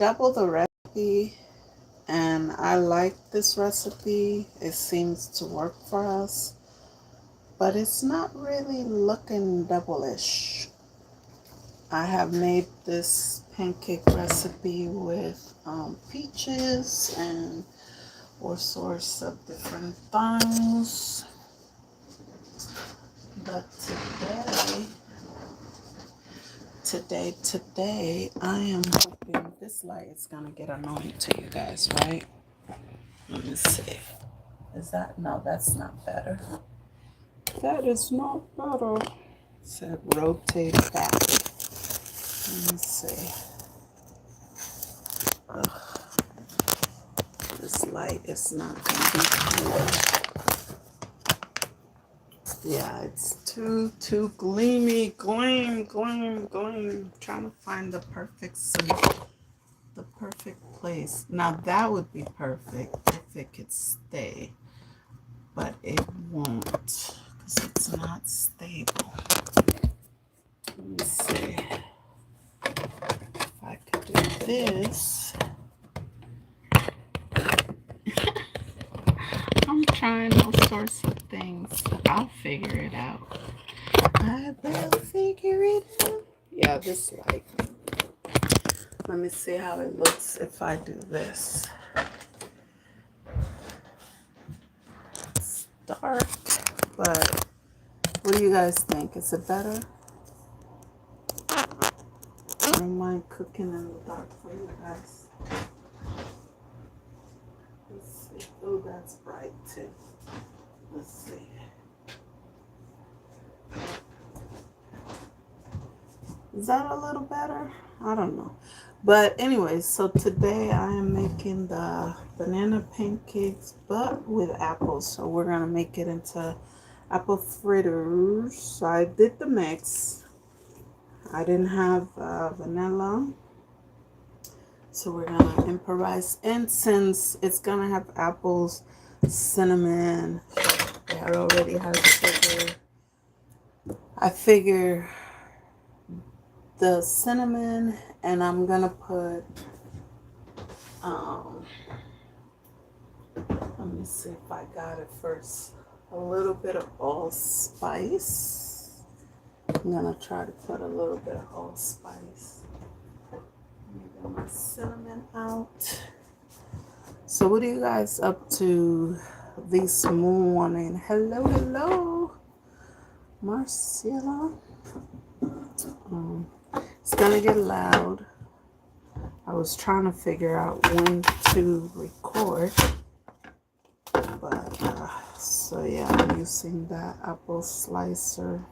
double the recipe, and I like this recipe. It seems to work for us, but it's not really looking double-ish. I have made this pancake recipe with peaches and all sorts of different things. But today, I am hoping this light is gonna get annoying to you guys, right? Let me see. Is that, no, that's not better. That is not better. It said rotate back. Let me see. Ugh, this light is not gonna be cool. Yeah, it's too gleamy. Gleam. Trying to find the perfect place. Now that would be perfect if it could stay, but it won't because it's not stable. Let me see if I could do this. I'm trying all sorts of things. I'll figure it out. I will figure it out. Yeah, this light. Let me see how it looks if I do this. It's dark, but what do you guys think? Is it better? I don't mind cooking in the dark for you guys. Let's see. Oh, that's bright too. Let's see. Is that a little better? I don't know. But anyways, so today I am making the banana pancakes, but with apples. So we're going to make it into apple fritters. So I did the mix. I didn't have vanilla. So we're going to improvise. And since it's going to have apples, cinnamon, it already has sugar, I figure the cinnamon, and I'm gonna put let me see if I got it first, a little bit of allspice. I'm gonna try to put a little bit of allspice. Let me get my cinnamon out. So what are you guys up to this morning? Hello Marcella. It's gonna get loud. I was trying to figure out when to record, but so yeah, I'm using that apple slicer.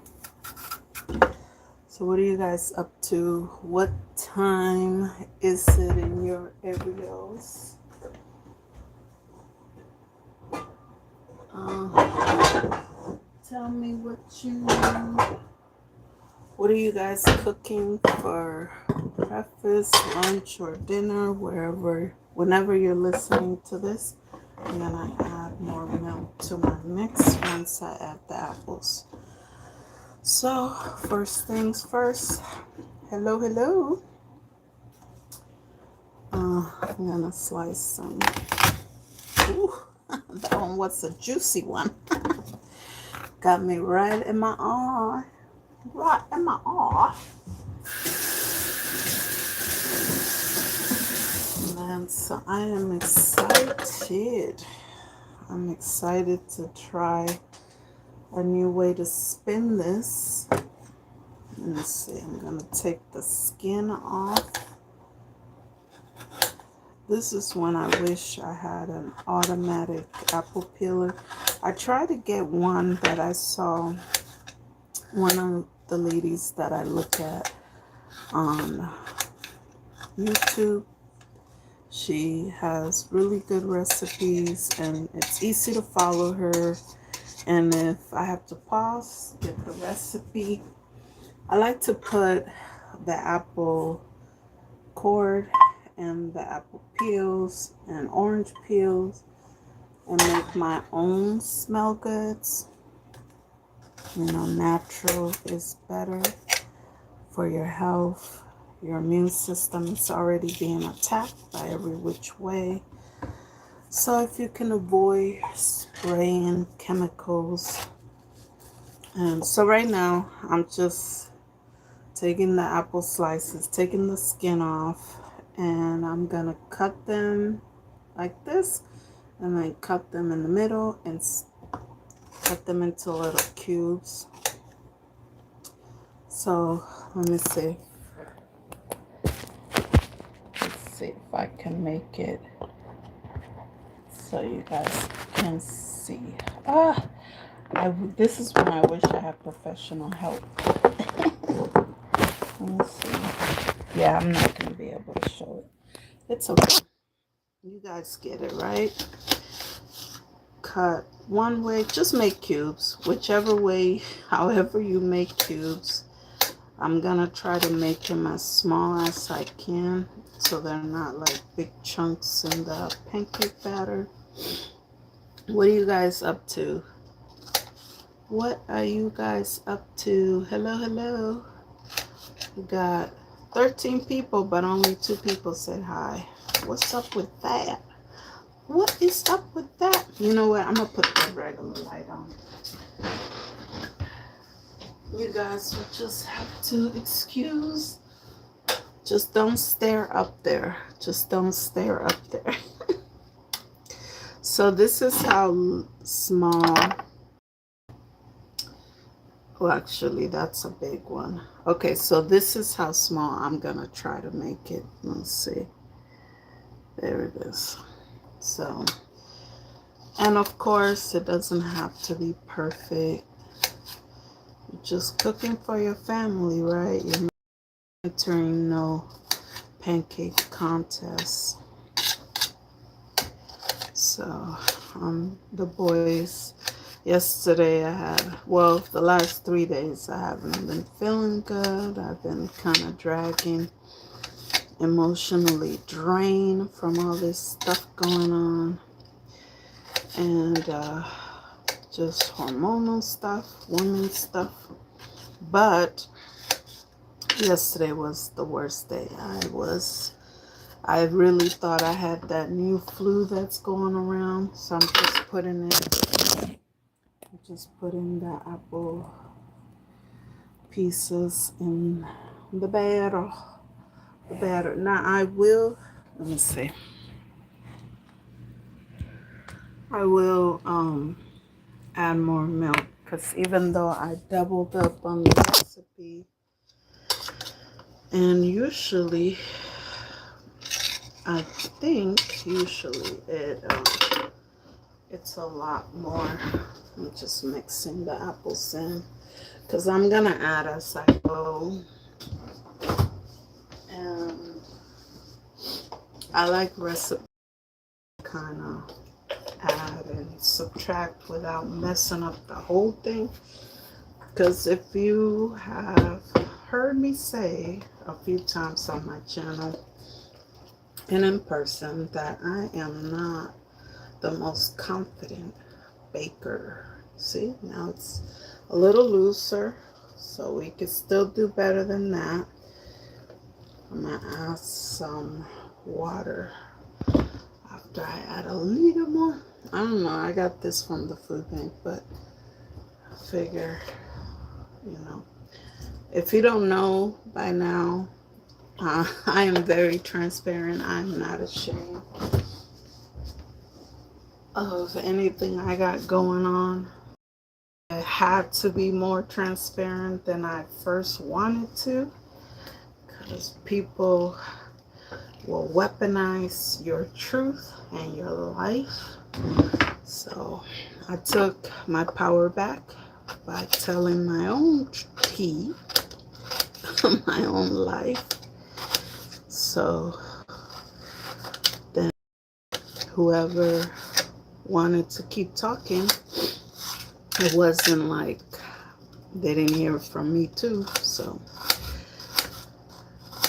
So what are you guys up to? What time is it in your areas? Tell me what are you guys cooking for breakfast, lunch, or dinner, whenever you're listening to this. I'm gonna add more milk to my mix once I add the apples. So first things first. Hello. I'm gonna slice some. Ooh, that one was a juicy one. Got me right in my eye. Right in my eye. And so I am excited. I'm excited to try a new way to spin this. Let me see. I'm going to take the skin off. This is when I wish I had an automatic apple peeler. I tried to get one that I saw, one of the ladies that I look at on YouTube. She has really good recipes and it's easy to follow her. And if I have to pause, get the recipe, I like to put the apple core and the apple peels and orange peels and make my own smell goods. You know, natural is better for your health. Your immune system is already being attacked by every which way. So if you can avoid spraying chemicals. And so right now, I'm just taking the apple slices, taking the skin off, and I'm gonna cut them like this, and then cut them in the middle and cut them into little cubes. So let me see. Let's see if I can make it so you guys can see. This is when I wish I had professional help. Let me see. Yeah, I'm not going to be able to show it. It's okay. You guys get it, right? Cut one way. Just make cubes. Whichever way, however you make cubes. I'm going to try to make them as small as I can so they're not like big chunks in the pancake batter. What are you guys up to? What are you guys up to? Hello, hello. We got 13 people, but only 2 people said hi. What's up with that? What is up with that? You know what? I'm going to put the regular light on. You guys will just have to excuse. Just don't stare up there. Just don't stare up there. So this is how small. Well, actually, that's a big one. Okay, so this is how small I'm going to try to make it. Let's see. There it is. So, and of course, it doesn't have to be perfect. You're just cooking for your family, right? You're entering no pancake contests. So, the boys, yesterday I had, well, the last 3 days I haven't been feeling good. I've been kind of dragging, emotionally drained from all this stuff going on. And just hormonal stuff, women stuff. But yesterday was the worst day. I really thought I had that new flu that's going around. So I'm just putting the apple pieces in the batter. Now let me see. I will add more milk, because even though I doubled up on the recipe, and usually I think it's a lot more. I'm just mixing the apples in because I'm gonna add as I go. And I like recipe kind of add and subtract without messing up the whole thing. Because if you have heard me say a few times on my channel and in person that I am not the most confident baker. See, now it's a little looser, so we can still do better than that. I'm gonna add some water after I add a little more. I don't know, I got this from the food bank, but I figure, if you don't know by now, I am very transparent. I'm not ashamed of anything I got going on. I had to be more transparent than I first wanted to, because people will weaponize your truth and your life. So I took my power back by telling my own tea, my own life. So then whoever wanted to keep talking, it wasn't like they didn't hear from me too. So,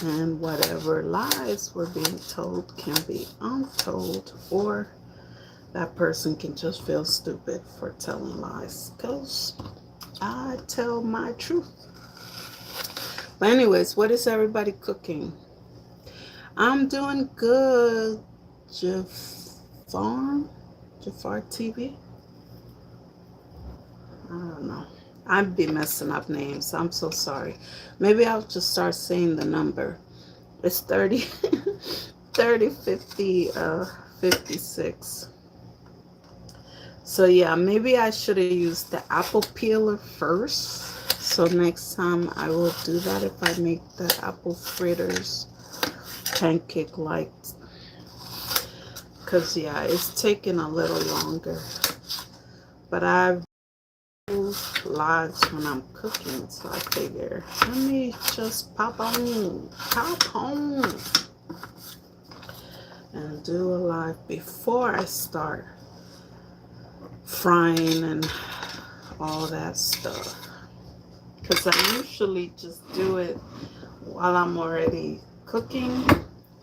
and whatever lies were being told can be untold, or that person can just feel stupid for telling lies, because I tell my truth. But anyways, what is everybody cooking? I'm doing good. Jafar TV. I don't know. I'd be messing up names. I'm so sorry. Maybe I'll just start saying the number. It's 30, 30, 50, 56. So yeah, maybe I should have used the apple peeler first. So next time I will do that if I make the apple fritters pancake like. Because yeah, it's taking a little longer. But I've lives when I'm cooking, so I figure let me just pop on and do a live before I start frying and all that stuff, because I usually just do it while I'm already cooking,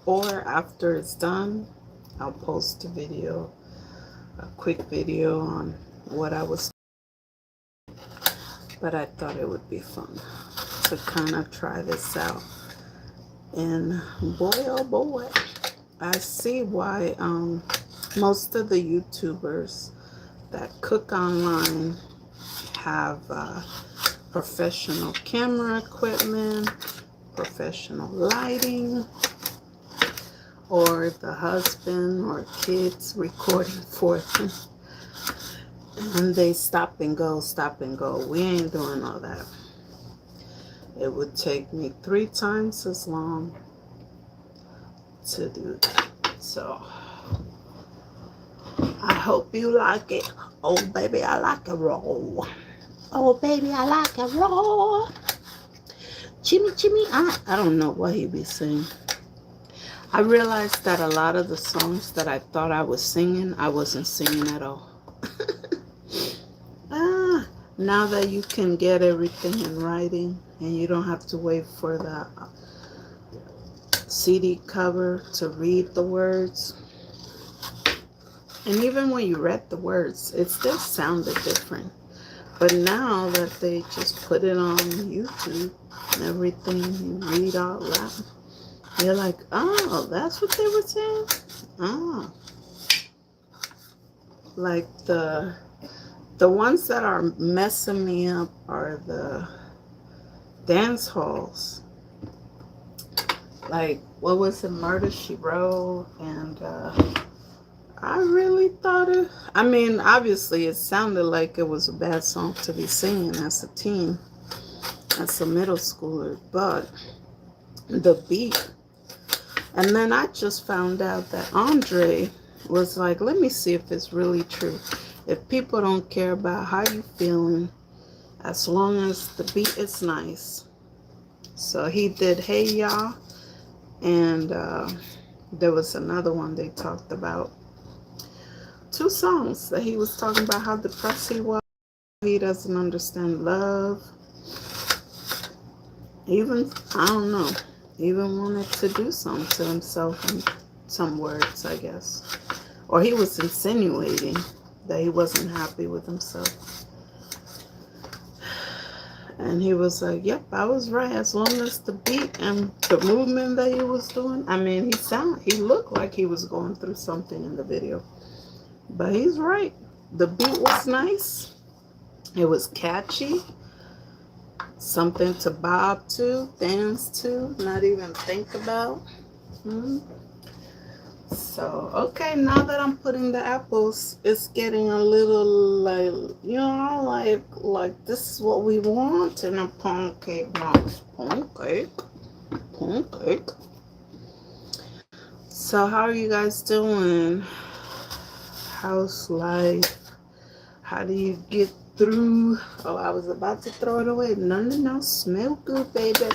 or after it's done I'll post a quick video on what I was. But I thought it would be fun to kind of try this out. And boy, oh boy, I see why most of the YouTubers that cook online have professional camera equipment, professional lighting, or the husband or kids recording for them. And they stop and go. We ain't doing all that. It would take me 3 times as long to do that. So I hope you like it. Oh baby, I like it raw. Oh baby, I like it raw. Jimmy, I don't know what he be saying. I realized that a lot of the songs that I thought I was singing, I wasn't singing at all. Now that you can get everything in writing and you don't have to wait for the CD cover to read the words. And even when you read the words, it still sounded different. But now that they just put it on YouTube, everything you read out loud, you're like, oh, that's what they were saying? Oh. Like the ones that are messing me up are the dance halls. Like, what was it, Murder, She Wrote? And I really thought it, I mean, obviously it sounded like it was a bad song to be singing as a teen, as a middle schooler, but the beat. And then I just found out that Andre was like, let me see if it's really true. If people don't care about how you feeling, as long as the beat is nice. So he did Hey Ya, and there was another one they talked about. 2 songs that he was talking about how depressed he was. He doesn't understand love. Even, I don't know, even wanted to do something to himself in some words, I guess. Or he was insinuating that he wasn't happy with himself. And he was like, yep, I was right. As long as the beat and the movement that he was doing, I mean, he looked like he was going through something in the video. But he's right. The beat was nice. It was catchy. Something to bob to, dance to, not even think about. So, okay, now that I'm putting the apples, it's getting a little like, you know, like this is what we want in a pancake box. Pancake. So, how are you guys doing? How's life? How do you get through? Oh, I was about to throw it away. No. Smell good, baby.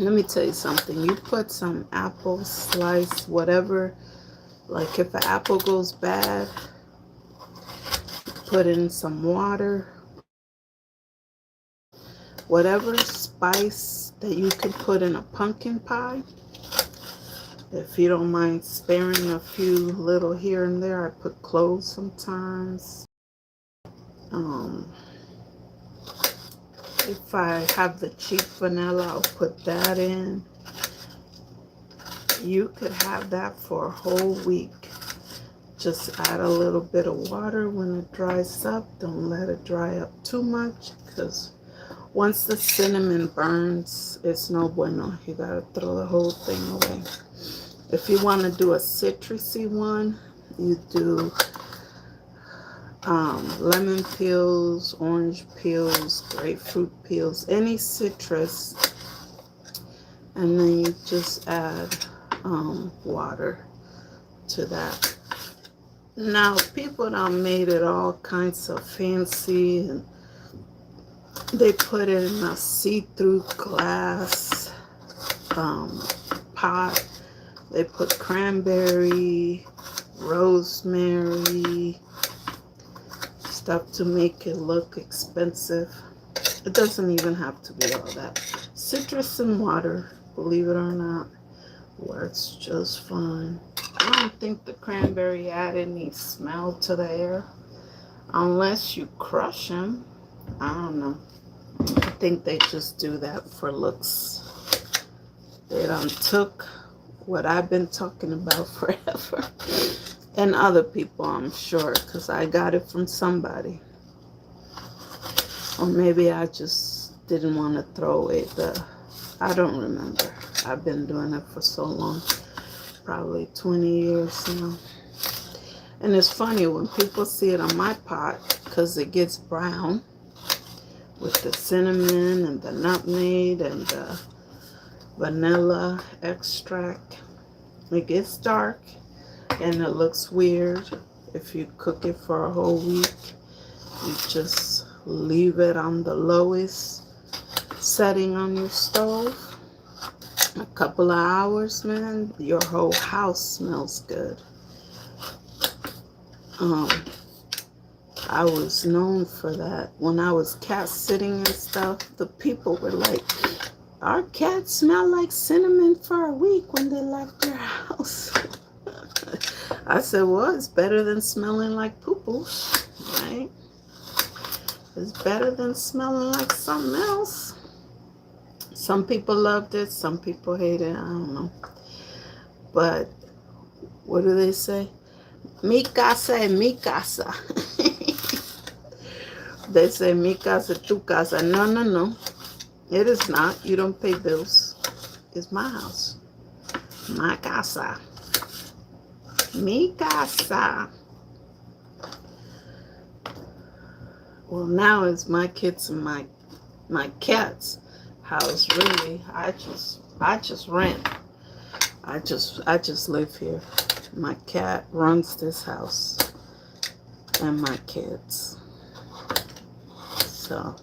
Let me tell you something. You put some apple slice, whatever. Like if an apple goes bad, put in some water. Whatever spice that you can put in a pumpkin pie. If you don't mind sparing a few little here and there, I put cloves sometimes. If I have the cheap vanilla, I'll put that in. You could have that for a whole week. Just add a little bit of water when it dries up. Don't let it dry up too much, because once the cinnamon burns, it's no bueno. You gotta throw the whole thing away. If you want to do a citrusy one, you do lemon peels, orange peels, grapefruit peels, any citrus, and then you just add water to that. Now, people done made it all kinds of fancy, and they put it in a see-through glass pot. They put cranberry, rosemary, stuff to make it look expensive. It doesn't even have to be all that. Citrus and water, believe it or not, works just fine. I don't think the cranberry add any smell to the air unless you crush them. I don't know. I think they just do that for looks. They done took what I've been talking about forever, and other people, I'm sure, because I got it from somebody. Or maybe I just didn't want to throw away I don't remember. I've been doing it for so long, probably 20 years now. And it's funny when people see it on my pot, because it gets brown with the cinnamon and the nutmeg and the vanilla extract. It gets dark and it looks weird. If you cook it for a whole week, you just leave it on the lowest setting on your stove. A couple of hours, man, your whole house smells good. I was known for that. When I was cat sitting and stuff, the people were like, our cats smell like cinnamon for a week when they left your house. I said, well, it's better than smelling like poo-poo, right? It's better than smelling like something else. Some people loved it, some people hate it, I don't know. But what do they say? Mi casa es mi casa. They say mi casa, tu casa. No, no, no. It is not. You don't pay bills. It's my house. My casa. Mi casa. Well, now it's my kids and my cat's house, really. I just rent. I just live here. My cat runs this house and my kids. So,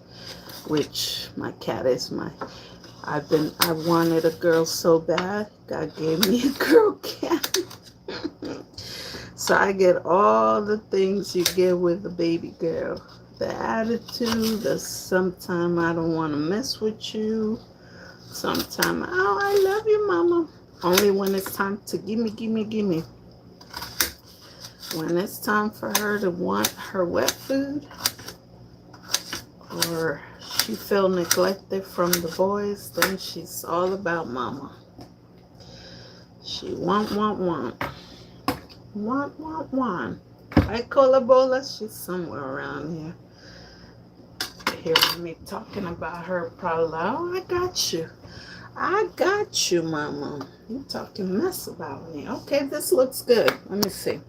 which my cat is I wanted a girl so bad. God gave me a girl cat. So I get all the things you get with a baby girl. The attitude, the sometime I don't want to mess with you. Sometime, oh, I love you, mama. Only when it's time to gimme. When it's time for her to want her wet food, or she feel neglected from the boys, then she's all about mama. She want. I call her Bola, she's somewhere around here. Hearing me talking about her, probably like, oh, I got you, mama. You talking mess about me. Okay, this looks good. Let me see.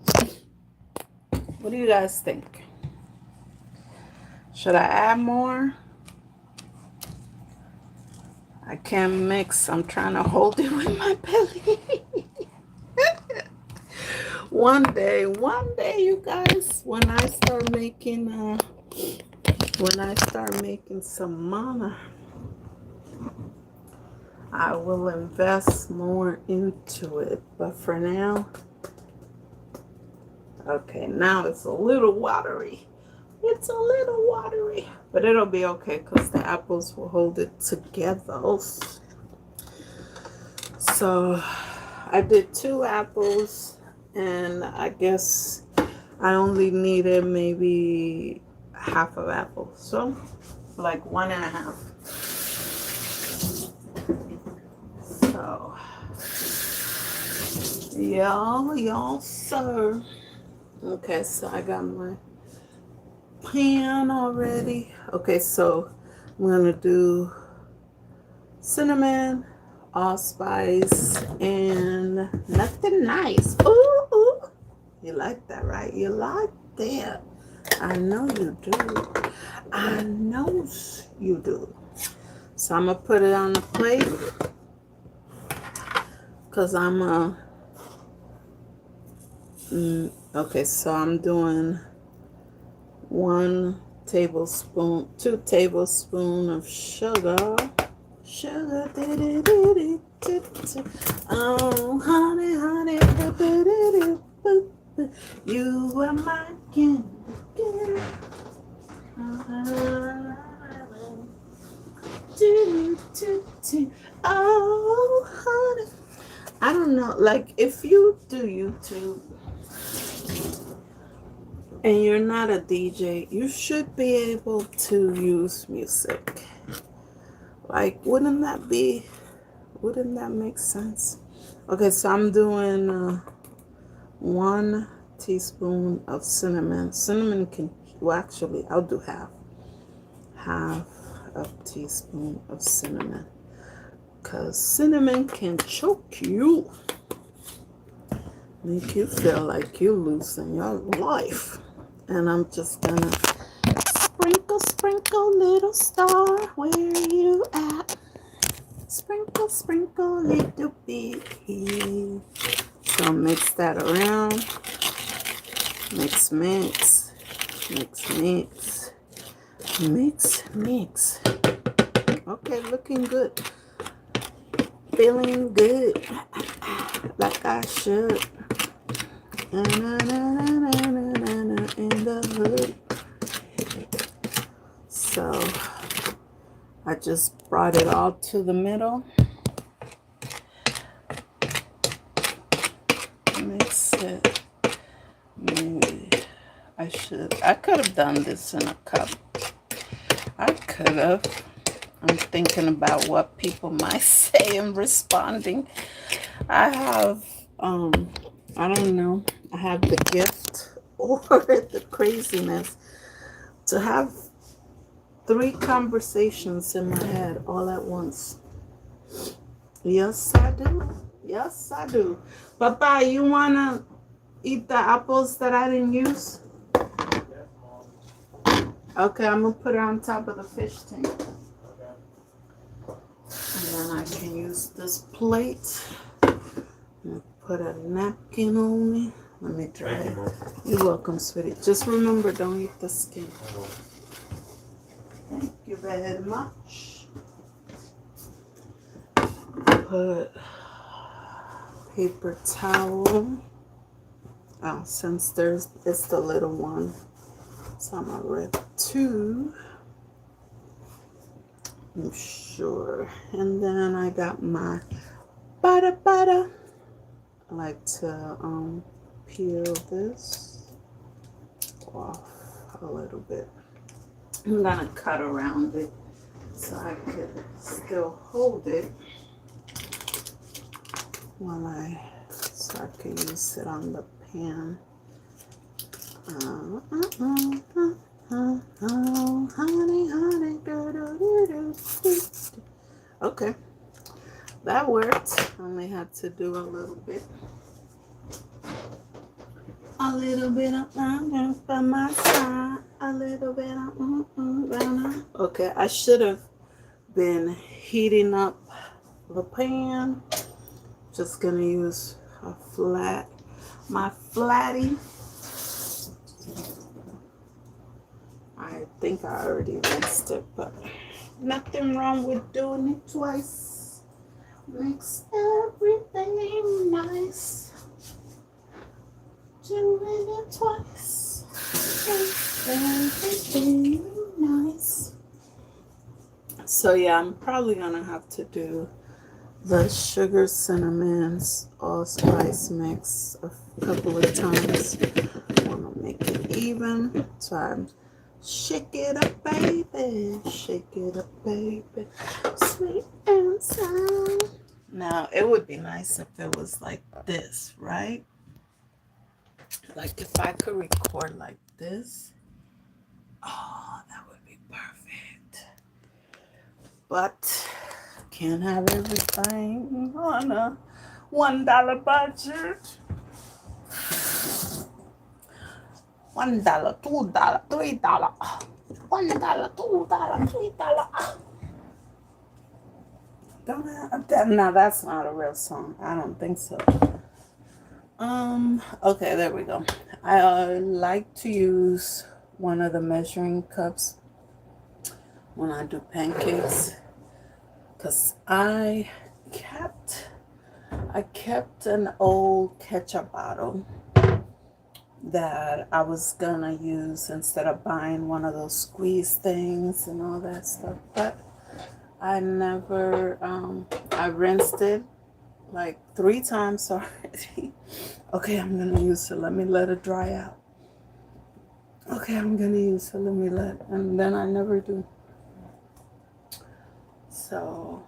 What do you guys think? Should I add more? I can't mix. I'm trying to hold it with my belly. One day, you guys, when I start making some mana, I will invest more into it. But for now, okay, now it's a little watery. It's a little watery, but it'll be okay because the apples will hold it together. So I did 2 apples, and I guess I only needed maybe half of apple. So like 1.5. So, y'all, sir. Okay, so I got my pan already. Okay, so I'm gonna do cinnamon, allspice, and nothing nice. Ooh, ooh. You like that, right? You like that. I know you do. I know you do. So I'm gonna put it on the plate because okay, so I'm doing 2 tablespoons of sugar. Sugar, oh, honey, honey, you are my candy. Oh, honey. I don't know, like if you do YouTube and you're not a DJ, you should be able to use music. Like, wouldn't that make sense? Okay, so I'm doing 1 teaspoon of cinnamon. Cinnamon can, well, actually, I'll do half a teaspoon of cinnamon, because cinnamon can choke you, make you feel like you're losing your life. And I'm just gonna sprinkle, sprinkle, little star, where you at? Sprinkle, sprinkle, little bit. So mix that around. Mix, mix, mix, mix, mix, mix. Okay, looking good. Feeling good, like I should. In the hood. So I just brought it all to the middle. Mix it. Maybe I could have done this in a cup. I could have. I'm thinking about what people might say and responding. I have, I don't know, I have the gift or the craziness to have 3 conversations in my head all at once. Yes, I do. Yes, I do. Papa, you want to eat the apples that I didn't use? Okay, I'm going to put it on top of the fish tank. And then I can use this plate. I'm put a napkin on me. Let me try it. You're welcome, sweetie. Just remember, don't eat the skin. Thank you very much. Put paper towel. Oh, since it's the little one, so I'm gonna rip 2. I'm sure. And then I got my butter. I like to peel this off a little bit. I'm gonna cut around it so I could still hold it so I can use it on the pan. Honey, honey, okay, that worked. Only had to do a little bit up by my side, a little bit okay. I should have been heating up the pan. Just gonna use my flatty. I think I already rinsed it, but nothing wrong with doing it twice. Makes everything nice. Doing it twice makes everything nice. So yeah, I'm probably gonna have to do the sugar cinnamons allspice mix a couple of times. I want to make it even, so I'm Shake it up, baby. Shake it up, baby. Sweet and sound. Now, it would be nice if it was like this, right? Like if I could record like this. Oh, that would be perfect. But can't have everything on a $1 budget. $1, $2, $3. $1, $2, $3. Don't have that. Now that's not a real song. I don't think so. Okay, there we go. I like to use one of the measuring cups when I do pancakes, because I kept an old ketchup bottle that I was gonna use instead of buying one of those squeeze things and all that stuff, but I never I rinsed it like 3 times already. Okay, I'm gonna use it. Let me let it dry out. Okay, I'm gonna use it. And then I never do. So,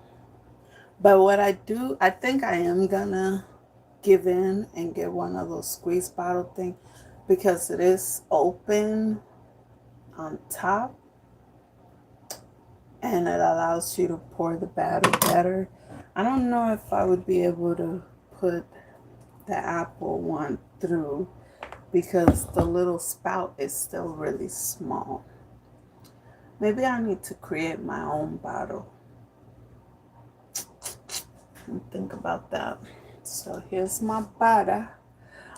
but what I do, I think I am gonna give in and get one of those squeeze bottle thing, because it is open on top and it allows you to pour the batter better. I don't know if I would be able to put the apple one through because the little spout is still really small. Maybe I need to create my own bottle. Think about that. So here's my butter.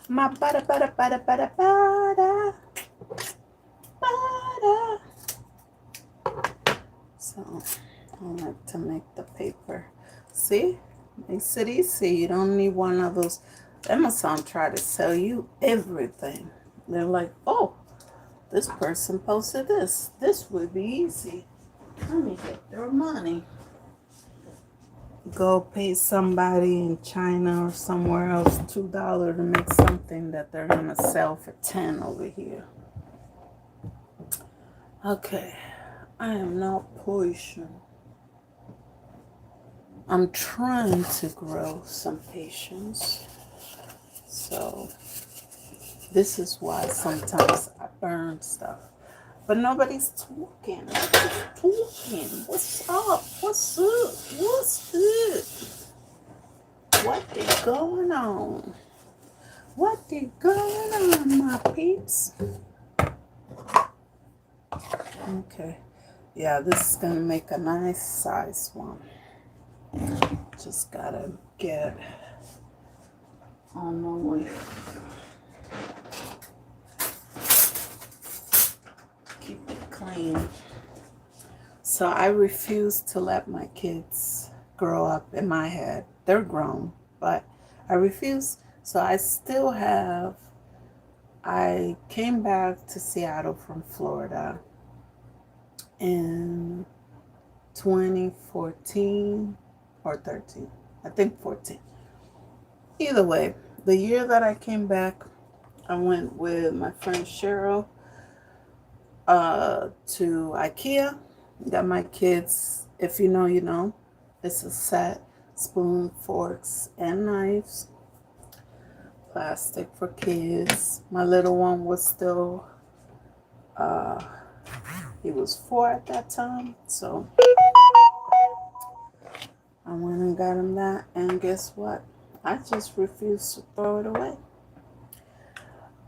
My butter. So I like to make the paper. See? Makes it easy. You don't need one of those. Amazon try to sell you everything. They're like, oh, this person posted this. This would be easy. Let me get their money. Go pay somebody in China or somewhere else $2 to make something that they're gonna sell for 10 over here. Okay, I am not patient. I'm trying to grow some patience. So this is why sometimes I burn stuff. But nobody's talking. What's up? What's up? What's good? What is going on? What is going on, my peeps? Okay. Yeah, this is going to make a nice size one. Just got to get on my way. Keep it clean. So I refuse to let my kids grow up in my head. They're grown, but I refuse. So I came back to Seattle from Florida in 2014 or 13. I think 14. Either way, the year that I came back, I went with my friend Cheryl to IKEA. Got my kids, if you know, you know. It's a set, spoon, forks, and knives. Plastic for kids. My little one was still, he was 4 at that time. So I went and got him that. And guess what? I just refused to throw it away.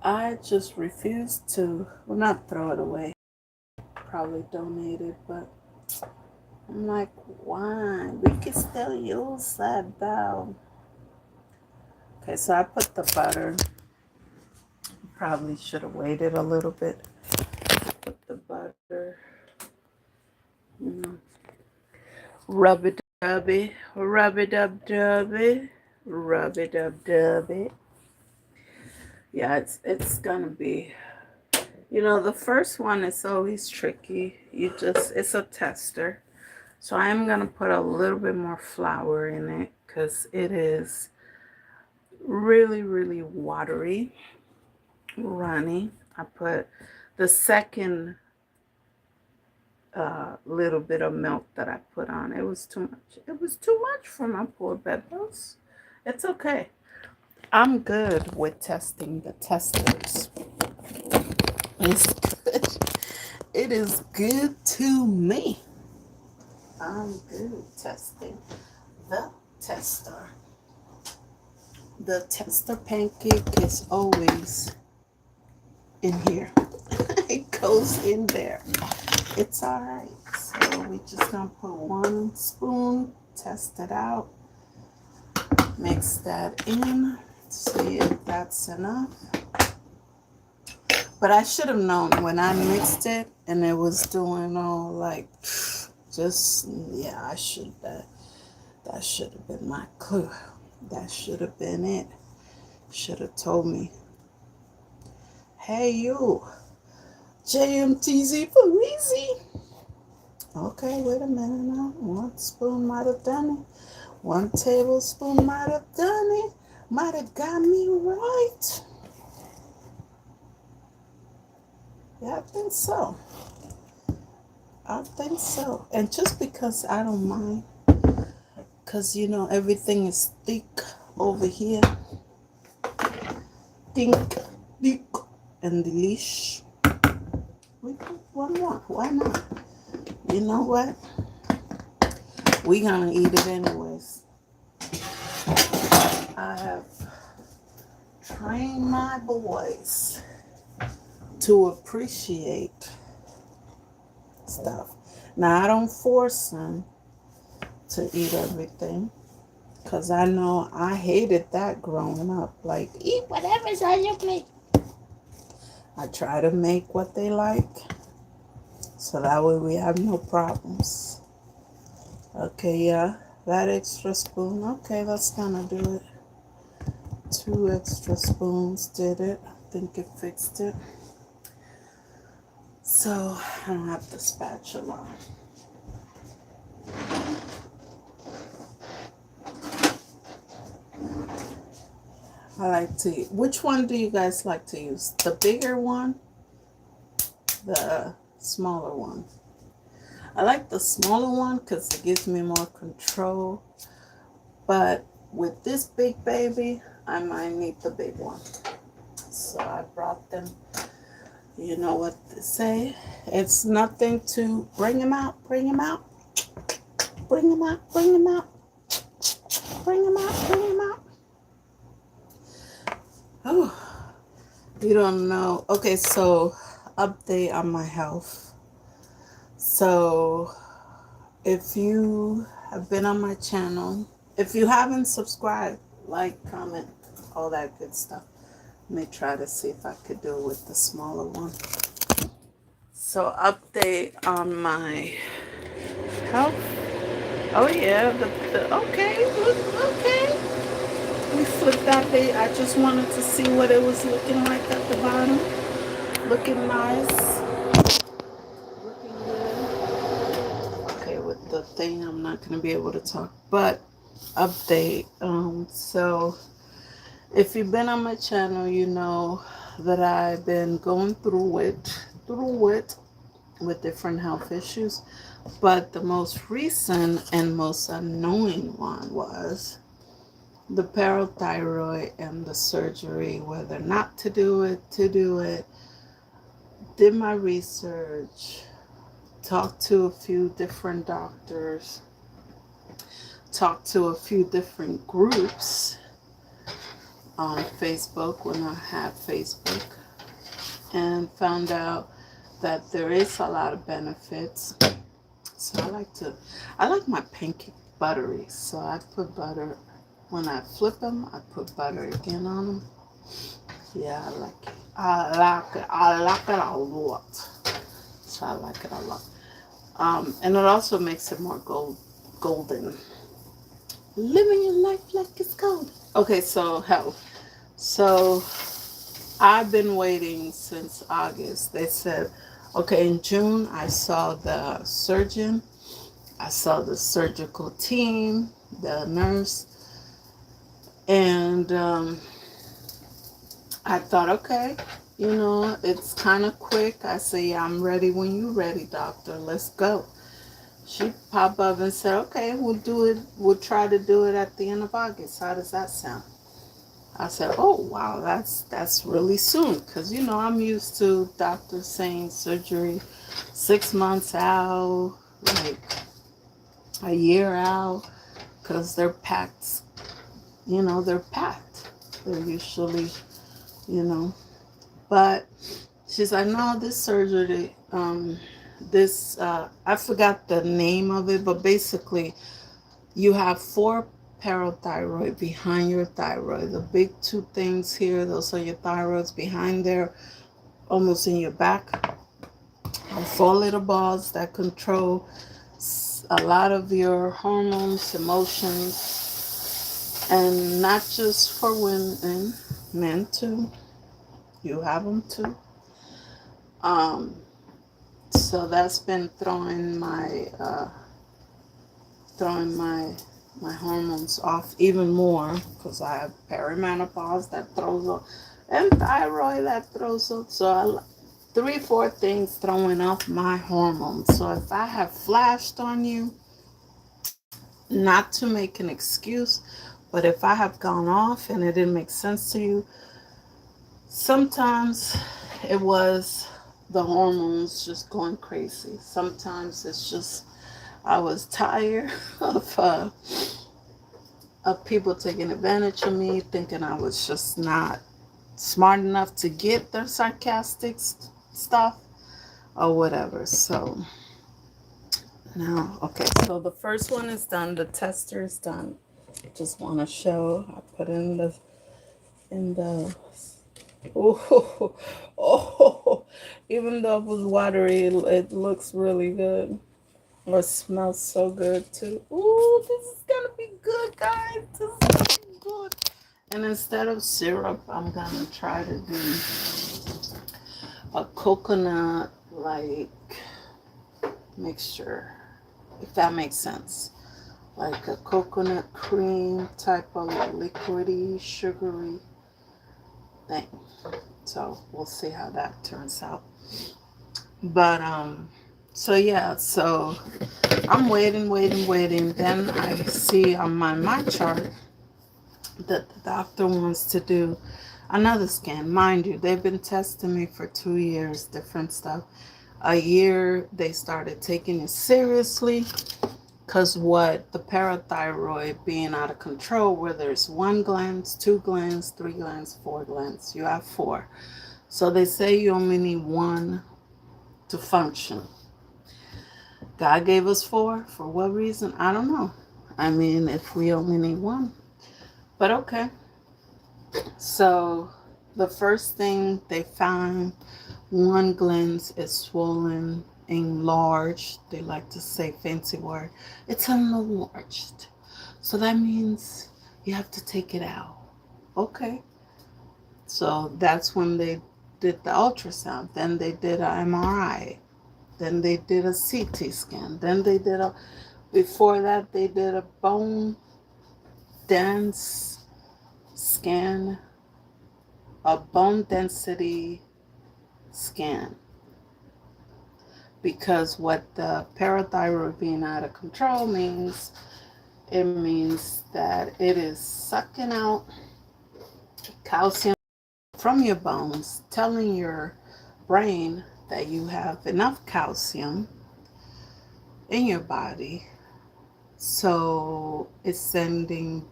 I just refused to, well, not throw it away. Probably donate it, but I'm like, why? We can still use that though. Okay, so I put the butter. Probably should have waited a little bit. Put the butter. Rub it dubby. Rub it up dubby. Rub it up dubby. Yeah, it's gonna be, you know, the first one is always tricky. It's a tester. So I'm gonna put a little bit more flour in it because it is really, really watery, runny. I put the second little bit of milk that I put on. It was too much. It was too much for my poor bedrooms. It's okay. I'm good with testing the testers. It's good. It is good to me. I'm good with testing the tester. The tester pancake is always in here. It goes in there. It's all right. So we just gonna put 1 spoon, test it out, mix that in, see if that's enough. But I should have known when I mixed it and it was doing all like, just, yeah, I should, that should have been my clue. That should have been it. Should have told me, hey you, JMTZ for easy. Okay, wait a minute now. 1 spoon might have done it. 1 tablespoon might have done it. Might have got me right. Yeah, I think so. I think so. And just because I don't mind, because you know everything is thick over here. Thick, and delish. We put 1 more. Why not? You know what? We gonna eat it anyways. I have trained my boys to appreciate stuff. Now I don't force them to eat everything, because I know I hated that growing up. Like, eat whatever's on your plate. I try to make what they like, so that way we have no problems. Okay, yeah, that extra spoon. Okay, that's gonna do it. 2 extra spoons did it. I think it fixed it. So I don't have the spatula. I like to, which one do you guys like to use? The bigger one? The smaller one? I like the smaller one because it gives me more control. But with this big baby, I might need the big one. So I brought them. You know what they say. It's nothing to bring him out, bring him out. Bring him out, bring him out. Bring him out, bring him out. Oh, you don't know. Okay, so update on my health. So if you have been on my channel, if you haven't subscribed, like, comment, all that good stuff. Let me try to see if I could do it with the smaller one. So update on my health. Oh yeah, okay, look, okay. We flipped that bait. I just wanted to see what it was looking like at the bottom. Looking nice. Looking good. Okay, with the thing, I'm not going to be able to talk. But update. So if you've been on my channel, you know that I've been going through it with different health issues. But the most recent and most annoying one was the parathyroid and the surgery, whether not to do it, did my research, talked to a few different doctors, talked to a few different groups on Facebook when I had Facebook, and found out that there is a lot of benefits. So I like my pancake buttery, so I put butter. When I flip them, I put butter again on them. Yeah, I like it. I like it a lot. So I like it a lot. And it also makes it more golden. Living your life like it's gold. Okay, so health. So I've been waiting since August. They said, okay, in June I saw the surgeon. I saw the surgical team, the nurse. And I thought, okay, You know, it's kind of quick. I say, yeah, I'm ready when you're ready, doctor. Let's go. She popped up and said, okay, we'll do it. We'll try to do it at the end of August. How does that sound? I said, oh, wow, that's really soon. Because, you know, I'm used to doctors saying surgery 6 months out, like a year out, because they're packed. You know, they're packed. They're usually, you know. But she's like, no, this surgery, I forgot the name of it, but basically you have four parathyroid behind your thyroid. The big two things here, those are your thyroids behind there, almost in your back. And four little balls that control a lot of your hormones, emotions, and not just for women, men too. You have them too. So that's been throwing my hormones off even more because I have perimenopause that throws off and thyroid that throws off. So three, four things throwing off my hormones. So if I have flashed on you, not to make an excuse, but if I have gone off and it didn't make sense to you, sometimes it was the hormones just going crazy. Sometimes it's just I was tired of people taking advantage of me, thinking I was just not smart enough to get their sarcastic stuff or whatever. So now, okay, so the first one is done. The tester is done. Just want to show. I put in the oh, oh, even though it was watery, it looks really good. Or it smells so good too. Ooh, this is gonna be good, guys. This is gonna be good. And instead of syrup, I'm gonna try to do a coconut like mixture, if that makes sense. Like a coconut cream type of liquidy, sugary thing. So we'll see how that turns out. But so yeah, so I'm waiting. Then I see on my chart that the doctor wants to do another scan. Mind you, they've been testing me for 2 years, different stuff. A year they started taking it seriously because what the parathyroid being out of control, where there's 1 gland, 2 glands, 3 glands, 4 glands. You have 4. So they say you only need 1 to function. God gave us 4. For what reason? I don't know. I mean, if we only need 1. But okay. So the first thing they found, 1 gland is swollen, enlarged. They like to say fancy word. It's enlarged. So that means you have to take it out. Okay. So that's when they did the ultrasound. Then they did an MRI. Then they did a CT scan. Then they did before that they did a bone dense scan, a bone density scan. Because what the parathyroid being out of control means, it means that it is sucking out calcium from your bones, telling your brain that you have enough calcium in your body. So it's sending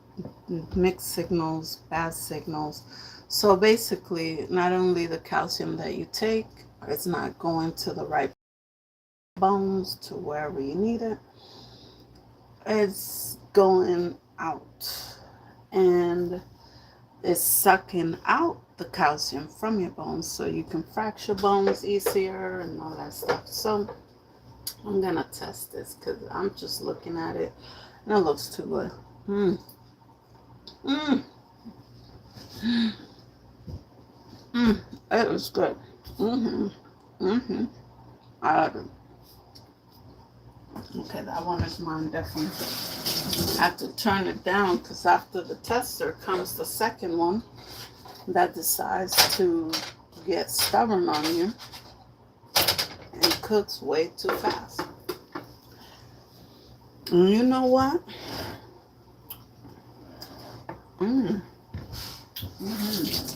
mixed signals, bad signals. So basically, not only the calcium that you take, it's not going to the right bones, to wherever you need it. It's going out. And it's sucking out the calcium from your bones so you can fracture bones easier and all that stuff. So I'm gonna test this because I'm just looking at it and it looks too good. It was good. I like it. Okay, that one is mine definitely. I have to turn it down because after the tester comes the second one that decides to gets stubborn on you and cooks way too fast. And you know what?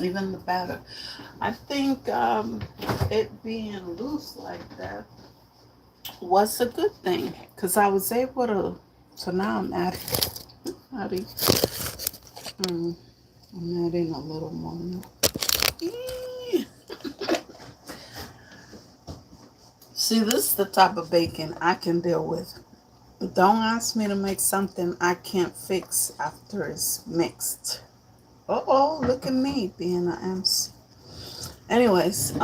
Even the batter. I think it being loose like that was a good thing, because I was able to. So now I'm adding I'm adding a little more milk. See, this is the type of baking I can deal with. Don't ask me to make something I can't fix after it's mixed. Uh-oh, look at me being an MC. Anyways,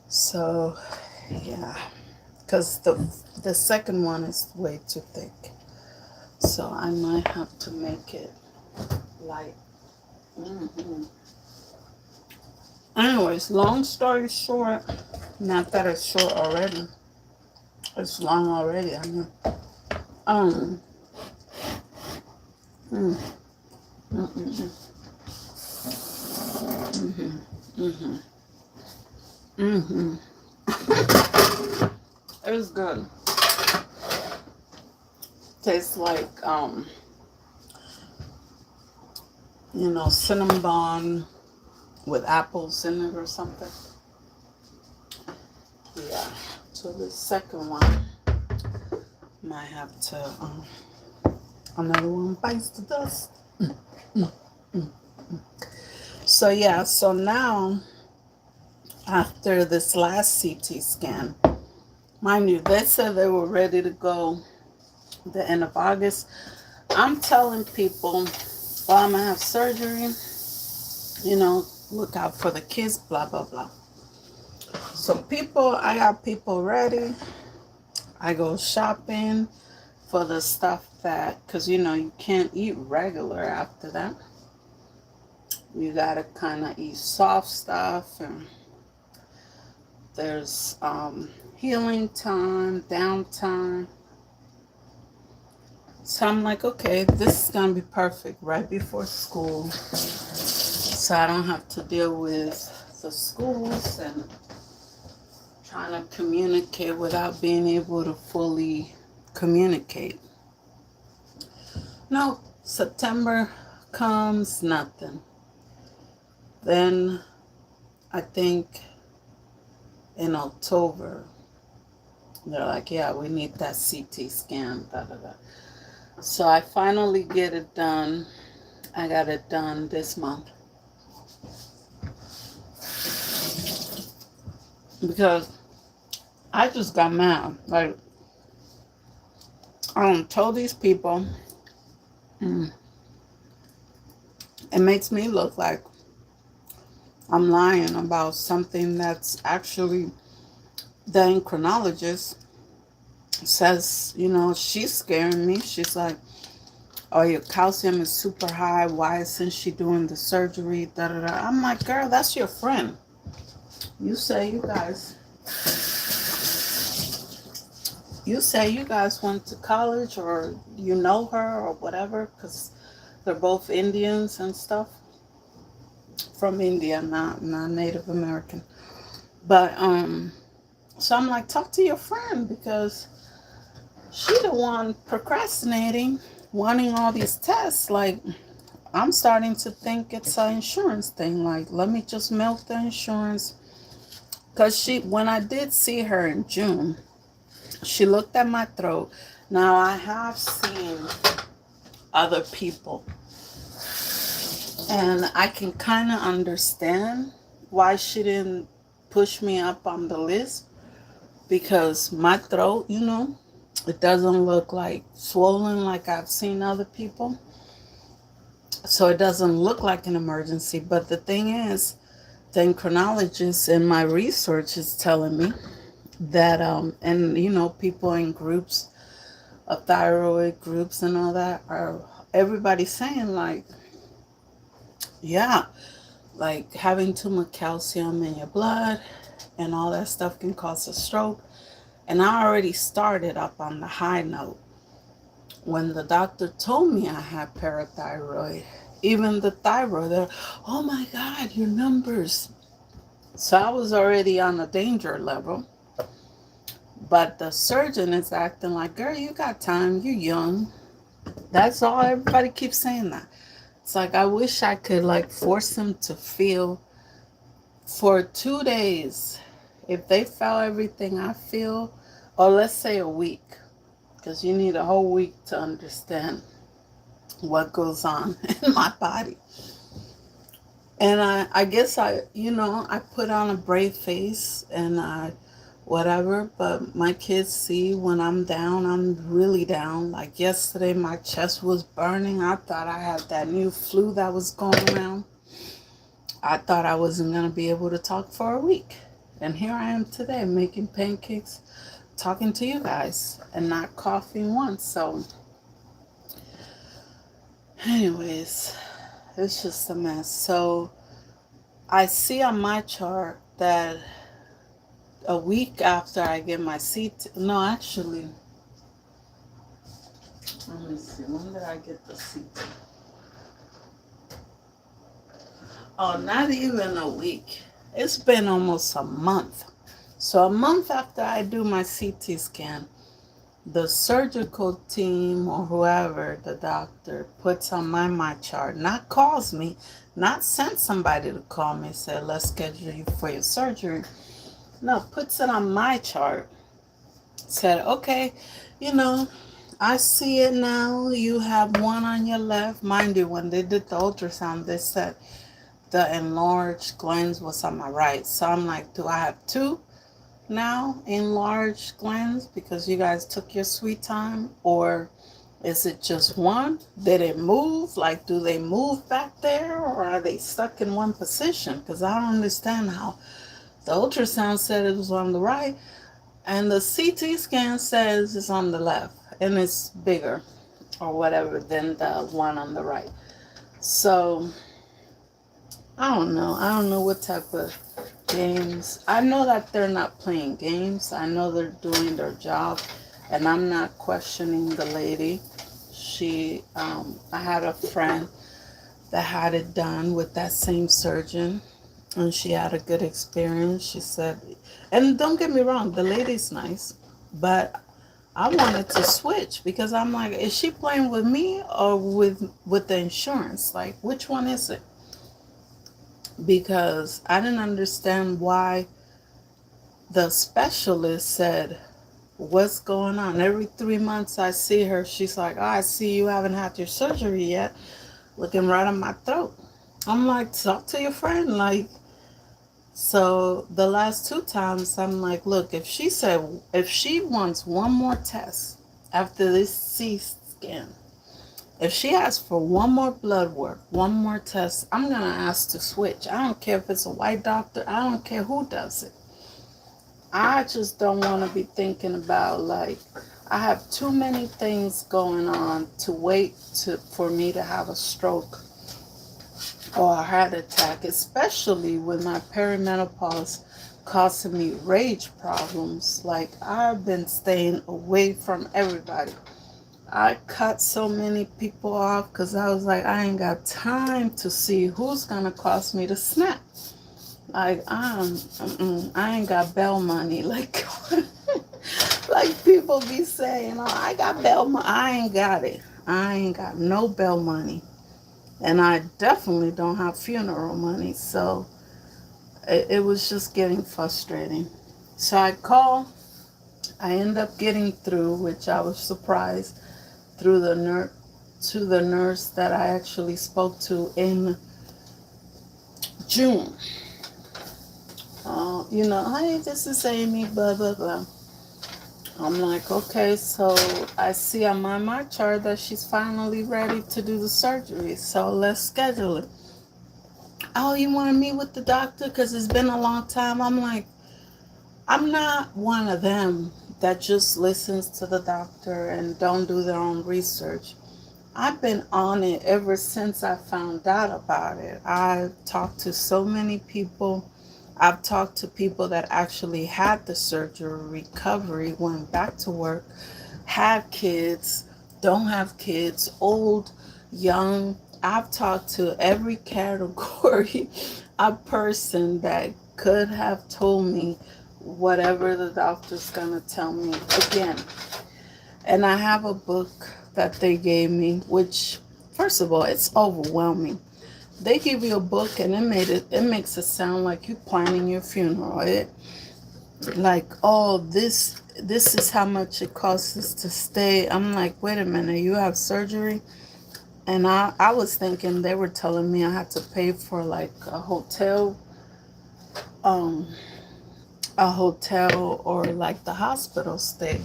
so yeah, because the second one is way too thick, so I might have to make it light. Anyways, long story short, not that it's short already, it's long already. I mean, um, mm, mm, mm, mm, it was good. Tastes like cinnamon bun with apples in it or something. Yeah. So the second one might have to another one bites the dust. So yeah, so now after this last CT scan, mind you, they said they were ready to go the end of August. I'm telling people, well, I'm gonna have surgery, look out for the kids, blah blah blah. So I got people ready. I go shopping for the stuff that, because you can't eat regular after that. You gotta kind of eat soft stuff, and there's healing time, downtime. So I'm like, okay, this is gonna be perfect right before school, so I don't have to deal with the schools and trying to communicate without being able to fully communicate. No, September comes, nothing. Then I think in October, they're like, yeah, we need that CT scan, da da da. So I finally get it done. I got it done this month. Because I just got mad. Like, I told these people, it makes me look like I'm lying about something that's actually the endocrinologist says, she's scaring me. She's like, oh, your calcium is super high. Why isn't she doing the surgery? Da, da, da. I'm like, girl, that's your friend. You say you guys went to college, or you know her or whatever, because they're both Indians and stuff. From India, not Native American. But so I'm like, talk to your friend, because she the one procrastinating, wanting all these tests. Like, I'm starting to think it's an insurance thing. Like, let me just milk the insurance. Because when I did see her in June, she looked at my throat. Now, I have seen other people, and I can kind of understand why she didn't push me up on the list, because my throat, it doesn't look like swollen like I've seen other people. So it doesn't look like an emergency. But the thing is, the endocrinologist in my research is telling me that, and people in groups, thyroid groups and all that, everybody's saying, like, yeah, like having too much calcium in your blood and all that stuff can cause a stroke. And I already started up on the high note. When the doctor told me I had parathyroid, Even the thyroid, they're, oh my God, your numbers. So I was already on a danger level. But the surgeon is acting like, girl, you got time, you're young. That's all, everybody keeps saying that. It's like I wish I could like force them to feel for 2 days. If they felt everything I feel, or let's say a week, because you need a whole week to understand what goes on in my body. And I guess I put on a brave face and whatever, but my kids see when I'm down, I'm really down. Like yesterday, my chest was burning. I thought I had that new flu that was going around. I thought I wasn't going to be able to talk for a week. And here I am today making pancakes, talking to you guys, and not coughing once. So, anyways, it's just a mess. So, I see on my chart that a week after I get my CT, no, actually, let me see, when did I get the CT? Oh, not even a week. It's been almost a month. So a month after I do my CT scan, the surgical team or whoever, the doctor, puts on my chart, not calls me, not sent somebody to call me, said, let's schedule you for your surgery. No, puts it on my chart. Said, okay, you know, I see it now. You have one on your left. Mind you, when they did the ultrasound, they said the enlarged glands was on my right. So I'm like, do I have two now enlarged glands because you guys took your sweet time? Or is it just one? Did it move? Like, do they move back there or are they stuck in one position? Because I don't understand how the ultrasound said it was on the right and the CT scan says it's on the left and it's bigger or whatever than the one on the right. So I don't know. I don't know what type of games. I know that they're not playing games. I know they're doing their job, and I'm not questioning the lady. I had a friend that had it done with that same surgeon, and she had a good experience. She said, and don't get me wrong, the lady's nice, but I wanted to switch because I'm like, is she playing with me or with the insurance? Like, which one is it? Because I didn't understand why the specialist said, what's going on? Every 3 months I see her, she's like, oh, I see you haven't had your surgery yet, looking right at my throat. I'm like, talk to your friend. Like, so the last two times I'm like, look, if she wants one more test after this CT scan, if she asks for one more blood work, one more test, I'm going to ask to switch. I don't care if it's a white doctor. I don't care who does it. I just don't want to be thinking about, like, I have too many things going on to wait for me to have a stroke or a heart attack, especially with my perimenopause causing me rage problems. Like, I've been staying away from everybody. I cut so many people off because I was like, I ain't got time to see who's gonna cause me to snap. Like, I ain't got bail money. Like, like people be saying, oh, I got bail money. I ain't got it. I ain't got no bail money, and I definitely don't have funeral money. So it was just getting frustrating. So I call. I end up getting through, which I was surprised, through the nurse, to the nurse that I actually spoke to in June. Hey, this is Amy, blah, blah, blah. I'm like, okay, so I see on my chart that she's finally ready to do the surgery, so let's schedule it. Oh, you want to meet with the doctor because it's been a long time? I'm like, I'm not one of them that just listens to the doctor and don't do their own research. I've been on it ever since I found out about it. I've talked to so many people. I've talked to people that actually had the surgery, recovery, went back to work, had kids, don't have kids, old, young, I've talked to every category of person that could have told me whatever the doctor's gonna tell me again. And I have a book that they gave me, which first of all, it's overwhelming. They give you a book and it makes it sound like you're planning your funeral. It like, oh, this is how much it costs us to stay. I'm like, wait a minute, you have surgery? And I was thinking they were telling me I had to pay for like um, a hotel or like the hospital stay.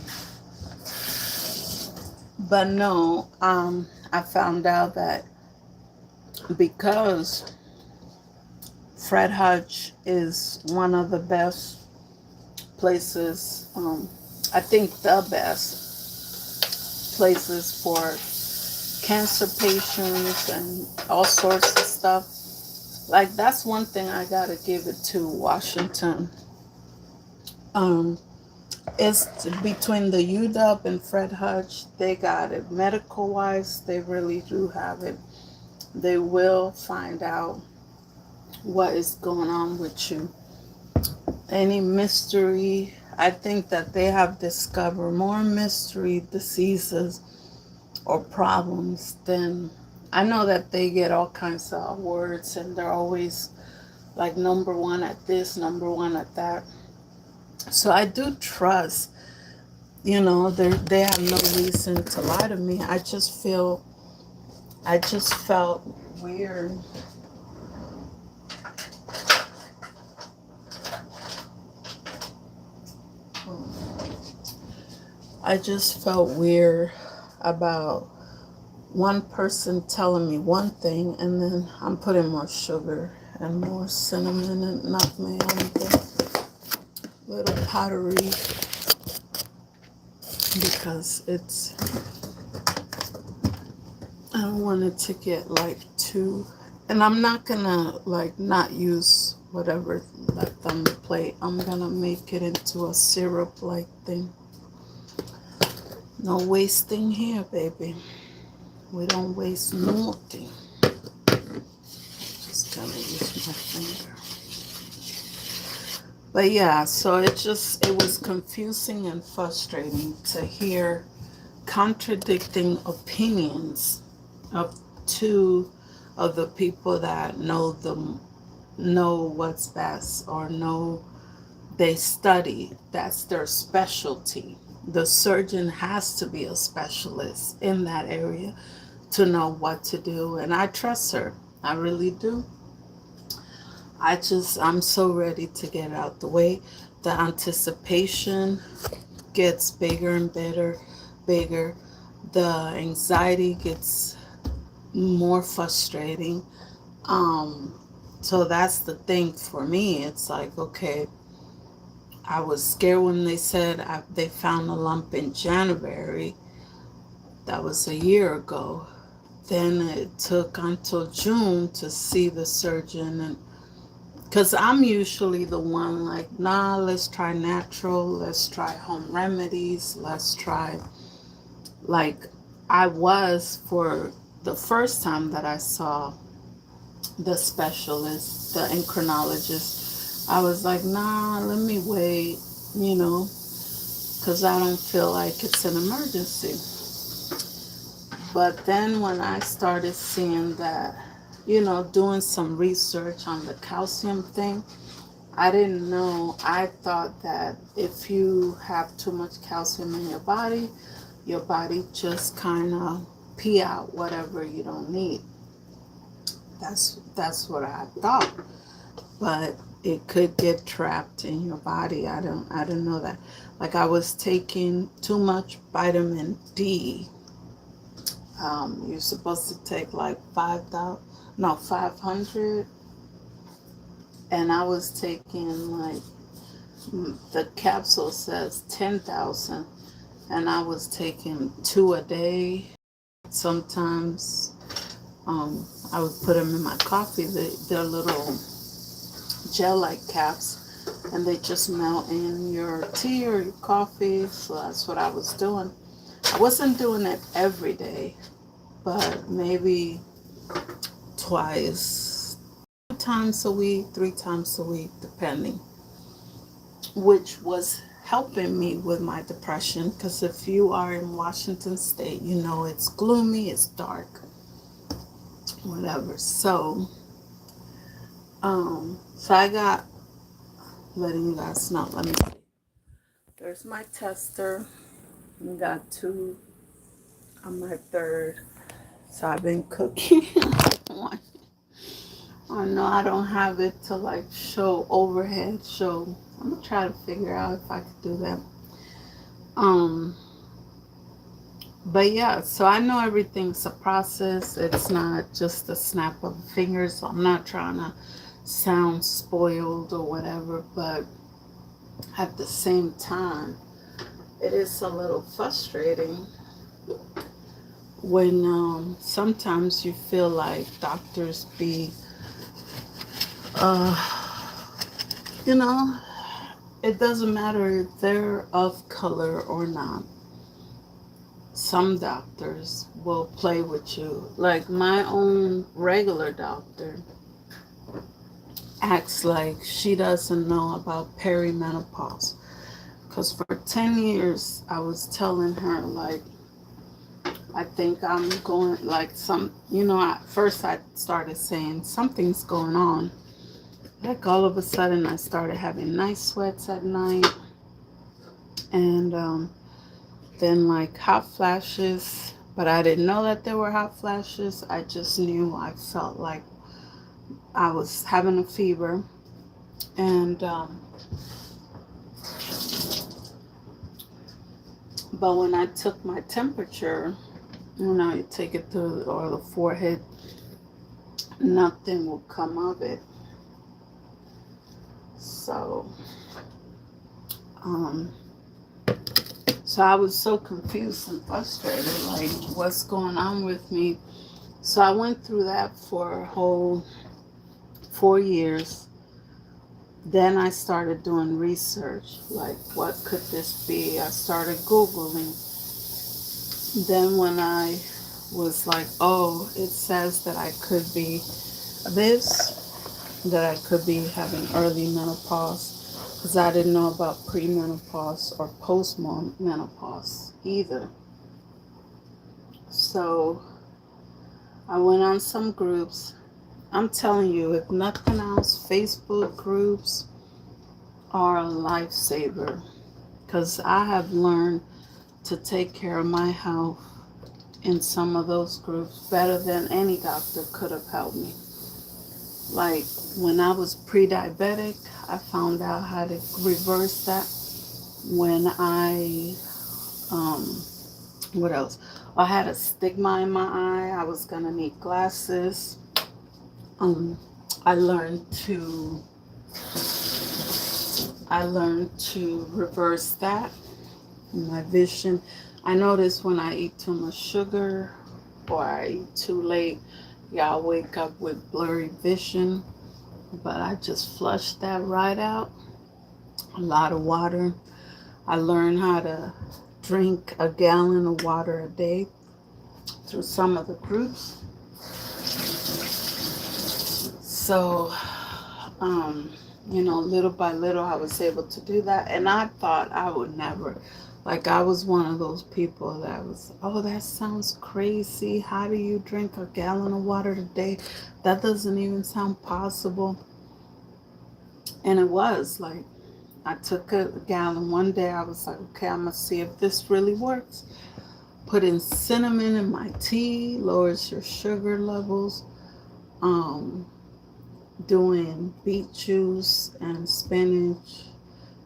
But no, I found out that because Fred Hutch is one of the best places, I think the best places for cancer patients and all sorts of stuff. Like, that's one thing I gotta give it to Washington. Um, it's between the UW and Fred Hutch. They got it medical wise. They really do have it. They will find out what is going on with you. Any mystery, I think that they have discovered more mystery diseases or problems than, I know that they get all kinds of awards and they're always like number one at this, number one at that. So I do trust, they have no reason to lie to me. I just felt weird. I just felt weird about one person telling me one thing and then I'm putting more sugar and more cinnamon and nutmeg on the little pottery because I don't want it to get like too, and I'm not gonna like not use whatever left on the plate. I'm gonna make it into a syrup like thing. No wasting here, baby. We don't waste nothing. Just gonna use my finger. But yeah, so it was confusing and frustrating to hear contradicting opinions of two of the people that know what's best or know they study. That's their specialty. The surgeon has to be a specialist in that area to know what to do. And I trust her. I really do. I'm so ready to get out the way. The anticipation gets bigger and bigger. The anxiety gets more frustrating. So that's the thing for me. It's like, okay, I was scared when they said they found a lump in January. That was a year ago. Then it took until June to see the surgeon, and because I'm usually the one like, nah, let's try natural, let's try home remedies, let's try, like I was for the first time that I saw the specialist, the endocrinologist. I was like, nah, let me wait, you know, because I don't feel like it's an emergency. But then when I started seeing that, doing some research on the calcium thing, I didn't know. I thought that if you have too much calcium in your body just kind of pee out whatever you don't need. That's what I thought. But it could get trapped in your body. I didn't know that. Like I was taking too much vitamin D. You're supposed to take like 500, and I was taking like the capsule says 10,000, and I was taking 2 a day. Sometimes I would put them in my coffee. They're little gel-like caps, and they just melt in your tea or your coffee. So that's what I was doing. I wasn't doing it every day, but maybe twice, 2 times a week, 3 times a week, depending, which was helping me with my depression. Because if you are in Washington State, you know it's gloomy, it's dark, whatever. So I got, letting you guys know. Let me see. There's my tester. We got two. I'm my third. So I've been cooking one. Oh no, I don't have it to like show overhead show. I'm gonna try to figure out if I could do that. Um, but yeah, so I know everything's a process. It's not just a snap of fingers. So I'm not trying to sound spoiled or whatever, but at the same time, it is a little frustrating when sometimes you feel like doctors be, uh, you know, it doesn't matter if they're of color or not. Some doctors will play with you. Like my own regular doctor acts like she doesn't know about perimenopause. Because for 10 years, I was telling her, like, I think I'm going, like, at first I started saying something's going on. Like, all of a sudden, I started having night sweats at night. And then, like, hot flashes. But I didn't know that there were hot flashes. I just knew I felt like I was having a fever. And, but when I took my temperature, you take it through or the forehead, nothing will come of it. So, so I was so confused and frustrated, like, what's going on with me? So I went through that for a whole 4 years. Then I started doing research, like, what could this be? I started Googling. Then when I was like, oh, it says that I could be that I could be having early menopause, because I didn't know about premenopause or postmenopause either. So I went on some groups. I'm telling you, if nothing else, Facebook groups are a lifesaver, because I have learned to take care of my health in some of those groups better than any doctor could have helped me. Like when I was pre-diabetic, I found out how to reverse that. When what else? I had a stigma in my eye. I was gonna need glasses. Um, I learned to reverse that. My vision. I notice when I eat too much sugar or I eat too late, y'all wake up with blurry vision. But I just flushed that right out. A lot of water. I learned how to drink a gallon of water a day through some of the groups. So, little by little, I was able to do that. And I thought I would never. Like, I was one of those people that was, oh, that sounds crazy. How do you drink a gallon of water a day? That doesn't even sound possible. And it was like, I took a gallon one day. I was like, okay, I'm going to see if this really works. Put in cinnamon in my tea, lowers your sugar levels. Doing beet juice and spinach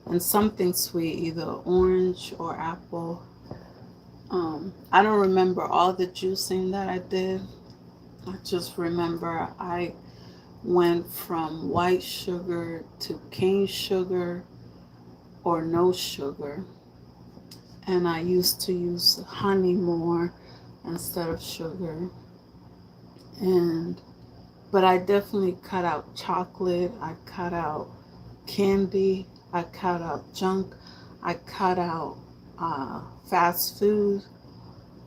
and something sweet, either orange or apple. I don't remember all the juicing that I did. I just remember I went from white sugar to cane sugar or no sugar. And I used to use honey more instead of sugar. But I definitely cut out chocolate. I cut out candy. I cut out junk. I cut out fast food.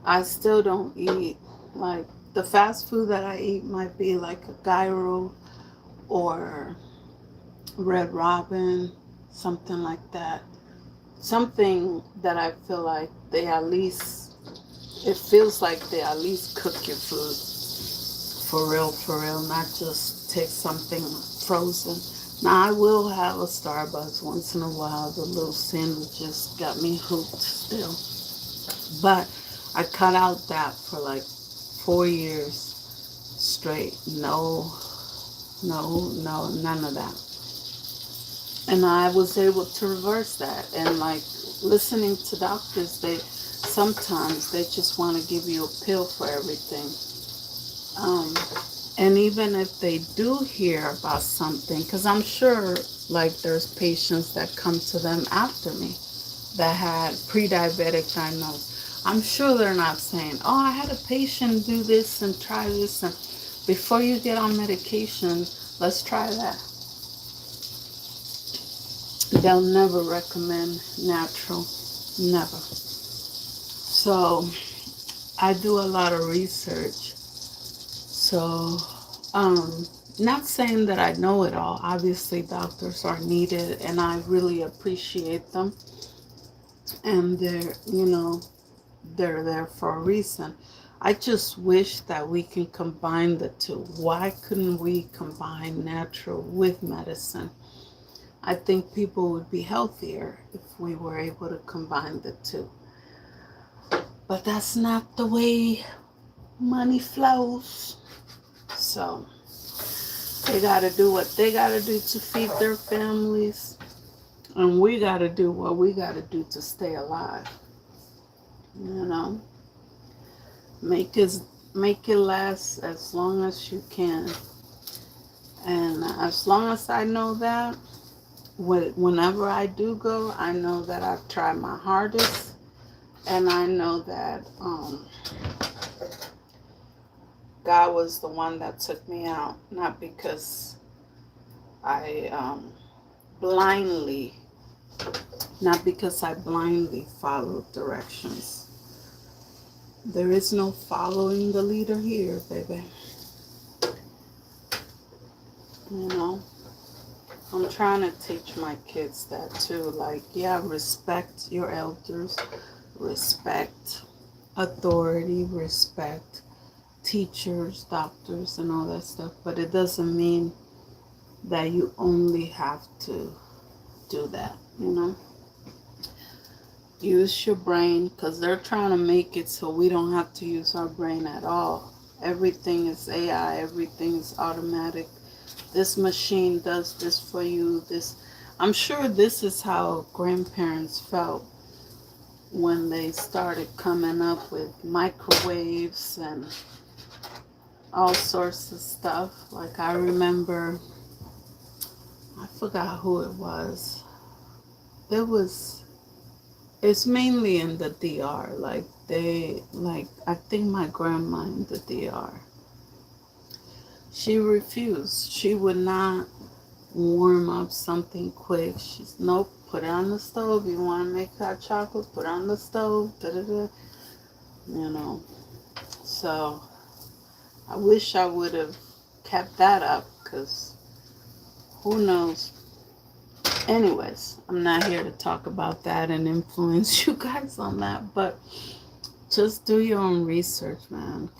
I still don't eat like the fast food that I eat might be like a gyro or Red Robin, something like that. Something that I feel like they at least, it feels like they at least cook your food for real, not just take something frozen. Now, I will have a Starbucks once in a while. The little sandwiches got me hooked still. But I cut out that for like 4 years straight. No, no, no, none of that. And I was able to reverse that. And like listening to doctors, they sometimes they just want to give you a pill for everything. Um, and even if they do hear about something, because I'm sure like there's patients that come to them after me that had pre-diabetic diagnosis. I'm sure they're not saying, oh, I had a patient do this and try this, and before you get on medication, let's try that. They'll never recommend natural, never. So I do a lot of research. So, not saying that I know it all. Obviously, doctors are needed, and I really appreciate them. And they're there for a reason. I just wish that we can combine the two. Why couldn't we combine natural with medicine? I think people would be healthier if we were able to combine the two. But that's not the way money flows. So they got to do what they got to do to feed their families. And we got to do what we got to do to stay alive. You know, make it last as long as you can. And as long as I know that, whenever I do go, I know that I've tried my hardest, and I know that God was the one that took me out, not because I blindly, not because I blindly followed directions. There is no following the leader here, baby. You know, I'm trying to teach my kids that too. Like, yeah, respect your elders, respect authority, respect teachers, doctors, and all that stuff. But it doesn't mean that you only have to do that, you know? Use your brain, because they're trying to make it so we don't have to use our brain at all. Everything is AI, everything is automatic. This machine does this for you. I'm sure this is how grandparents felt when they started coming up with microwaves and all sorts of stuff. Like, I remember, I forgot who it was. It's mainly in the DR. I think my grandma in the DR. She refused. She would not warm up something quick. She's, nope, put it on the stove. You want to make hot chocolate? Put it on the stove. Da-da-da. You know. So I wish I would have kept that up, because who knows. Anyways, I'm not here to talk about that and influence you guys on that, but just do your own research, man.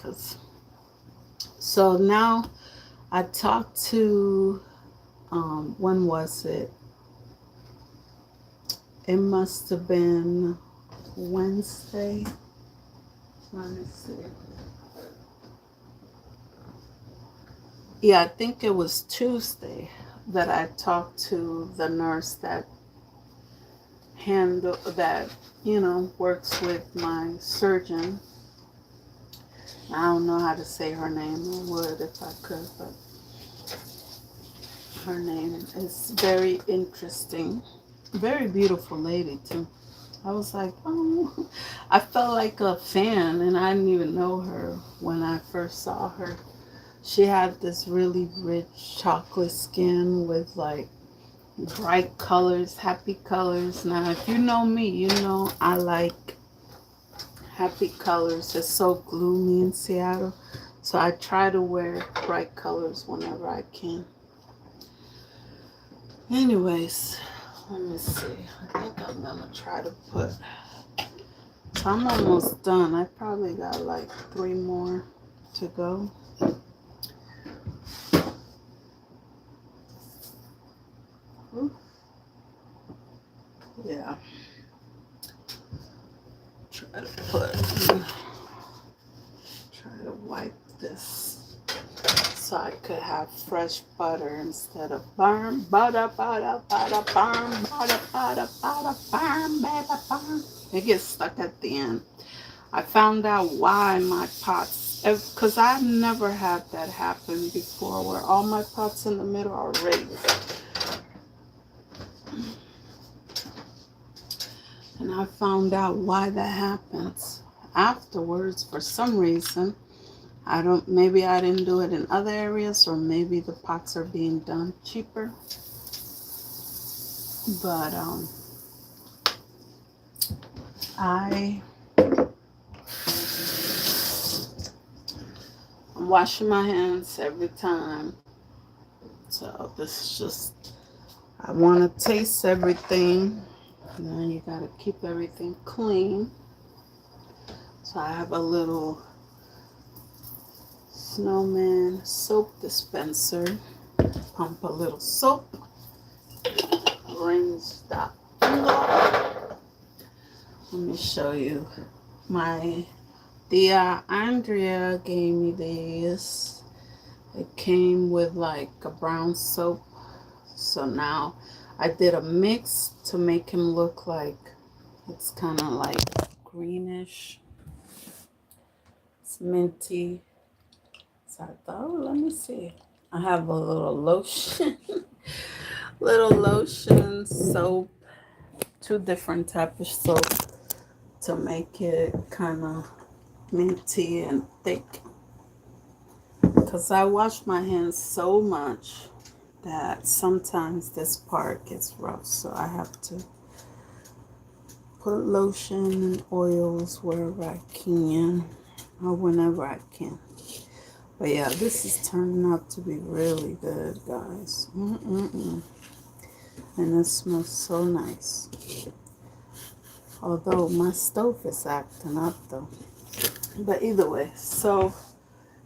So now I talked to, when was it? It must have been Wednesday. Let me see. Yeah, I think it was Tuesday that I talked to the nurse that works with my surgeon. I don't know how to say her name. I would if I could, but her name is very interesting. Very beautiful lady, too. I was like, oh, I felt like a fan, and I didn't even know her when I first saw her. She had this really rich chocolate skin with like bright colors, happy colors. Now, if you know me, you know I like happy colors. It's so gloomy in Seattle. So I try to wear bright colors whenever I can. Anyways, let me see. I think I'm gonna try to put, so I'm almost done. I probably got like 3 more to go. Ooh. Yeah. Try to wipe this so I could have fresh butter instead of burn butter, butter, butter, burn butter, butter, butter, burn, butter, burn. It gets stuck at the end. I found out why my pots, because I've never had that happen before, where all my pots in the middle are raised. And I found out why that happens afterwards for some reason. Maybe I didn't do it in other areas, or maybe the pots are being done cheaper. But I'm washing my hands every time. So this is just, I want to taste everything. And then you got to keep everything clean. So I have a little Snowman soap dispenser. Pump a little soap. Rinse that. Let me show you. My Tia Andrea gave me these. It came with like a brown soap. So now I did a mix to make him look like it's kind of like greenish. It's minty. So I thought, oh, let me see. I have a little lotion. Little lotion, soap. 2 different types of soap to make it kind of minty and thick. Because I wash my hands so much that sometimes this part gets rough. So I have to put lotion and oils wherever I can, or whenever I can. But yeah, this is turning out to be really good, guys. And it smells so nice. Although my stove is acting up though. But either way, so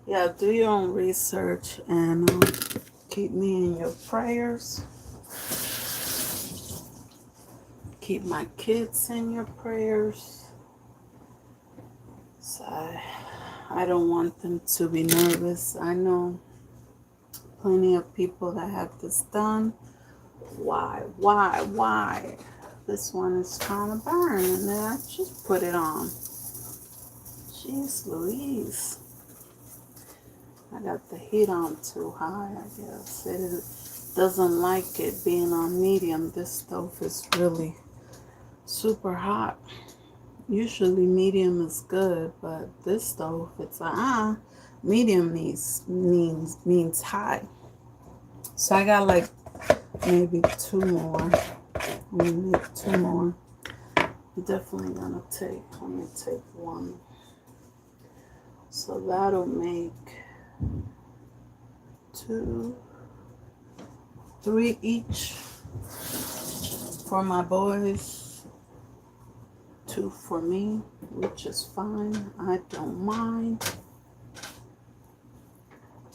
yeah, do your own research and keep me in your prayers. Keep my kids in your prayers. So I don't want them to be nervous. I know plenty of people that have this done. Why? This one is trying to burn, and then I just put it on. Jeez Louise. I got the heat on too high, I guess. It doesn't like it being on medium. This stove is really super hot. Usually medium is good, but this stove, it's medium means high. So I got like maybe 2 more. I'm gonna make 2 more. I'm definitely gonna let me take 1. So that'll make 2, 3 each for my boys, 2 for me, which is fine. I don't mind.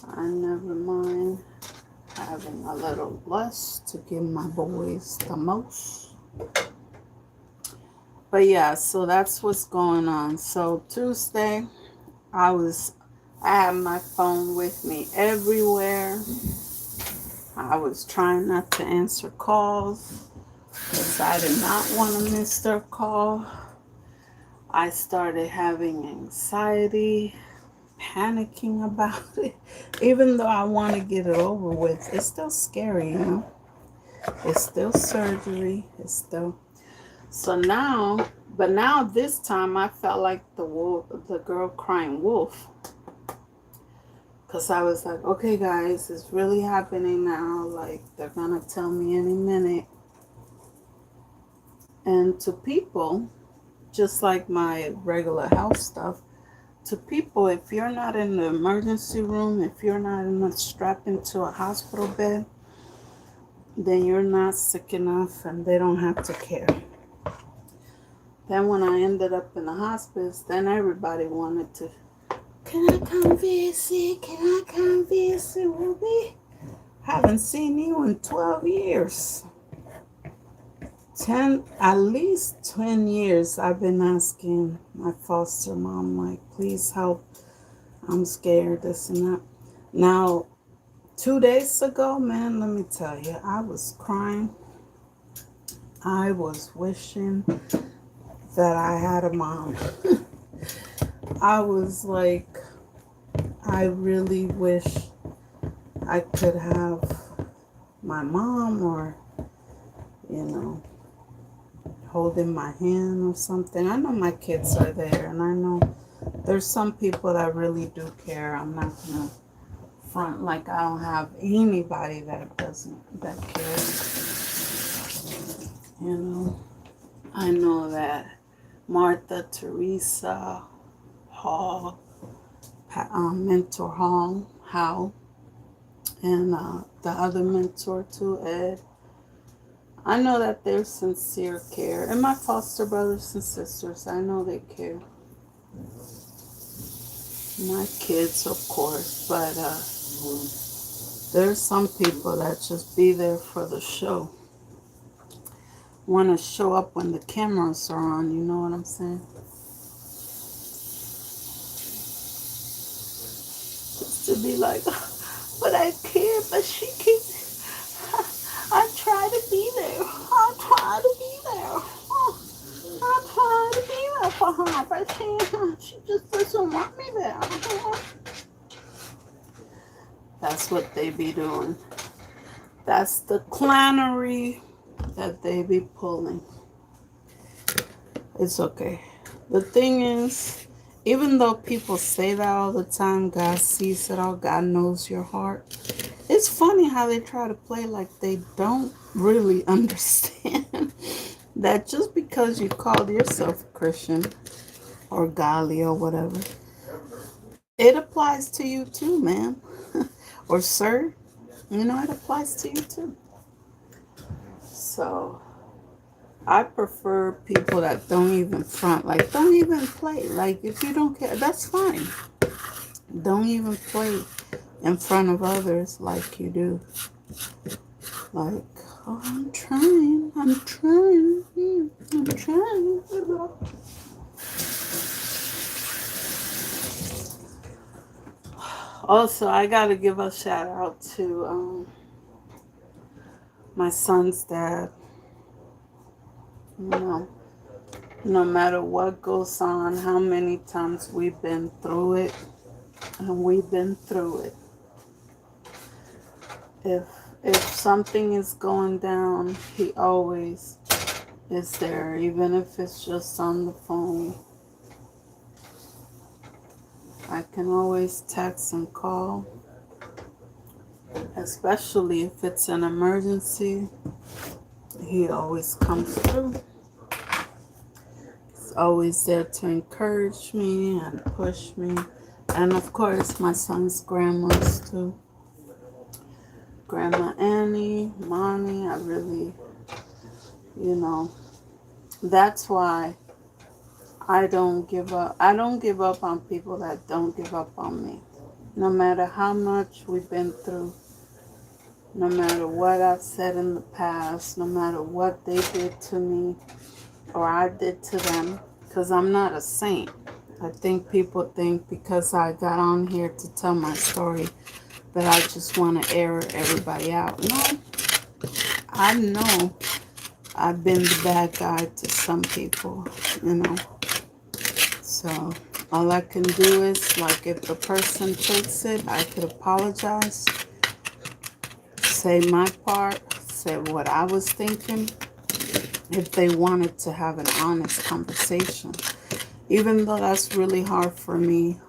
I never mind having a little less to give my boys the most. But yeah, so that's what's going on. So Tuesday, I had my phone with me everywhere. I was trying not to answer calls because I did not want to miss their call. I started having anxiety, panicking about it. Even though I want to get it over with, it's still scary, you know. It's still surgery. It's still. So now, but now this time I felt like the girl crying wolf. Because I was like, okay, guys, it's really happening now. Like, they're going to tell me any minute. And to people, just like my regular health stuff, to people, if you're not in the emergency room, if you're not strapped into a hospital bed, then you're not sick enough and they don't have to care. Then when I ended up in the hospice, then everybody wanted to, can I come visit? Can I come visit, Ruby? Haven't seen you in 12 years. 10, at least 10 years I've been asking my foster mom, like, please help. I'm scared, this and that. Now, 2 days ago, man, let me tell you, I was crying. I was wishing that I had a mom. I was like, I really wish I could have my mom, or, you know, holding my hand or something. I know my kids are there, and I know there's some people that really do care. I'm not gonna front like I don't have anybody that cares. You know, I know that Martha, Teresa, Hall, Mentor Howe, and the other mentor too, Ed. I know that there's sincere care. And my foster brothers and sisters, I know they care. My kids, of course, but there's some people that just be there for the show. Want to show up when the cameras are on, you know what I'm saying? Just to be like, but I care, but she keeps, I try to be there. I try to be there. I try to be there for her, but she just doesn't want me there. That's what they be doing. That's the clownery that they be pulling. It's okay. The thing is, even though people say that all the time, God sees it all, God knows your heart. It's funny how they try to play like they don't really understand that just because you call yourself a Christian or godly or whatever, it applies to you too, man. Or sir, you know, it applies to you too. So I prefer people that don't even front, like don't even play. Like if you don't care, that's fine. Don't even play in front of others like you do. Like, oh, I'm trying. Also, I gotta give a shout out to my son's dad. You know, no matter what goes on, how many times we've been through it, and we've been through it. If something is going down, he always is there, even if it's just on the phone. I can always text and call, especially if it's an emergency. He always comes through. He's always there to encourage me and push me. And of course, my son's grandmas too. Grandma Annie, Mommy, I really, you know, that's why I don't give up. I don't give up on people that don't give up on me. No matter how much we've been through, no matter what I've said in the past, no matter what they did to me or I did to them, because I'm not a saint. I think people think because I got on here to tell my story that I just want to air everybody out. No, I know I've been the bad guy to some people, you know. So all I can do is, like, if the person takes it, I could apologize, say my part, say what I was thinking, if they wanted to have an honest conversation. Even though that's really hard for me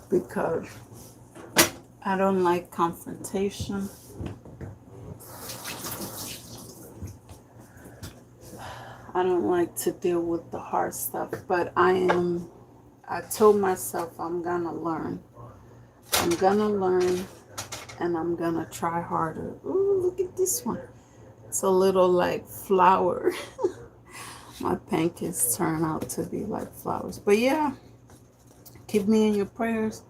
because I don't like confrontation. I don't like to deal with the hard stuff, but I I told myself I'm gonna learn. I'm gonna learn and I'm gonna try harder. Ooh, look at this one. It's a little like flower. My pancakes turn out to be like flowers. But yeah, keep me in your prayers.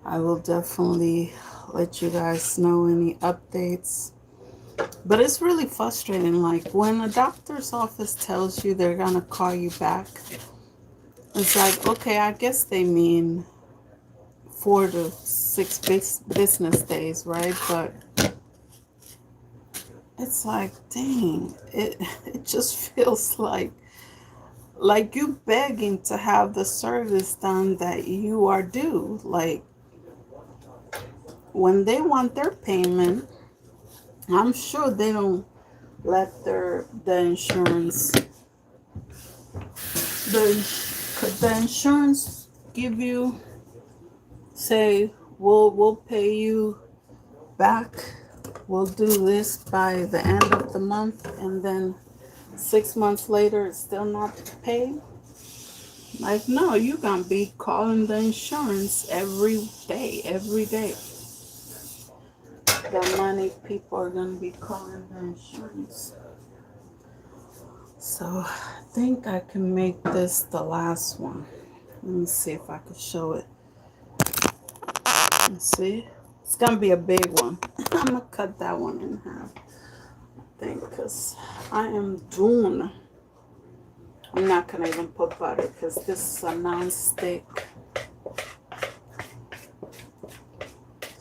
I will definitely let you guys know any updates. But it's really frustrating. Like when a doctor's office tells you they're gonna call you back, it's like, okay, I guess they mean 4 to 6 business days, right? But it's like, dang, it just feels like you begging to have the service done that you are due. Like when they want their payment, I'm sure they don't let the insurance the insurance give you, say, we'll pay you back, we'll do this by the end of the month, and then 6 months later it's still not paid. Like, no, you're gonna be calling the insurance every day. The money people are gonna be calling the insurance. So I think I can make this the last one. Let me see if I can show it. Let's see. It's gonna be a big one. I'm gonna cut that one in half, I think, because I am doing. I'm not gonna even put butter because this is a non-stick.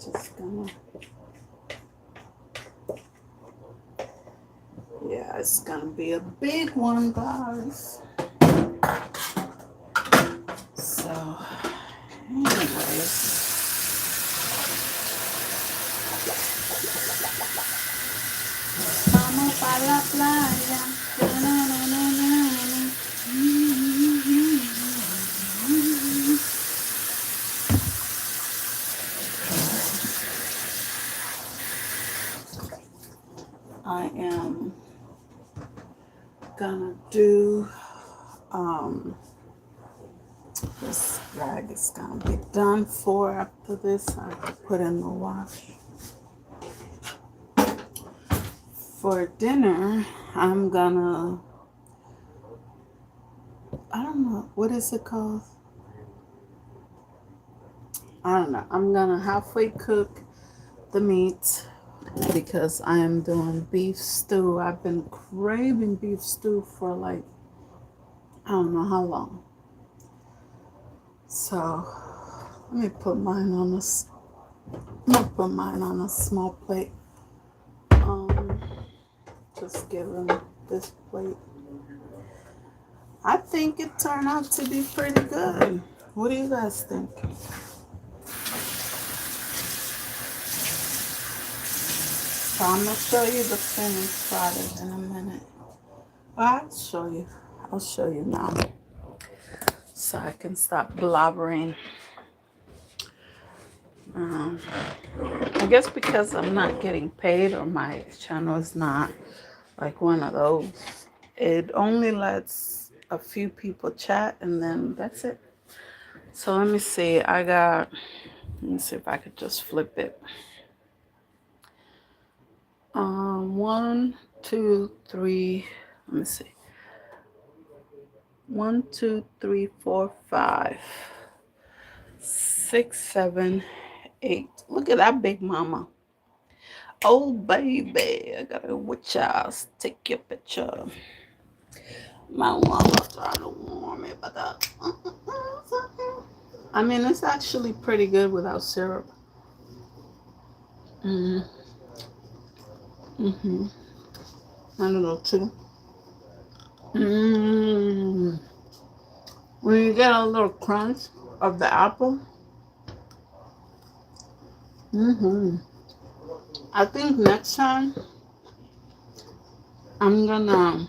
Just gonna. Yeah, it's gonna be a big one, guys. So, anyways. Vamos para la playa. Na, na, na, na, na. I am gonna do this rag is gonna be done for after this. I have to put in the wash. For dinner, I'm gonna, I don't know, what is it called? I don't know. I'm gonna halfway cook the meat because I am doing beef stew. I've been craving beef stew for like, I don't know how long. So let me put mine on this. I'm gonna put mine on a small plate. Just give them this plate. I think it turned out to be pretty good. What do you guys think? So I'm gonna show you the finished product in a minute. Well, I'll show you now. So I can stop blabbering. I guess because I'm not getting paid or my channel is not like one of those, it only lets a few people chat and then that's it. So let me see. Let me see if I could just flip it. 1, 2, 3. Let me see. 1, 2, 3, 4, 5, 6, 7, 8. Look at that big mama. Oh baby, I gotta watch out. Take your picture. My mama trying to warm me, but I mean, it's actually pretty good without syrup. I don't know too. When you get a little crunch of the apple. I think next time I'm gonna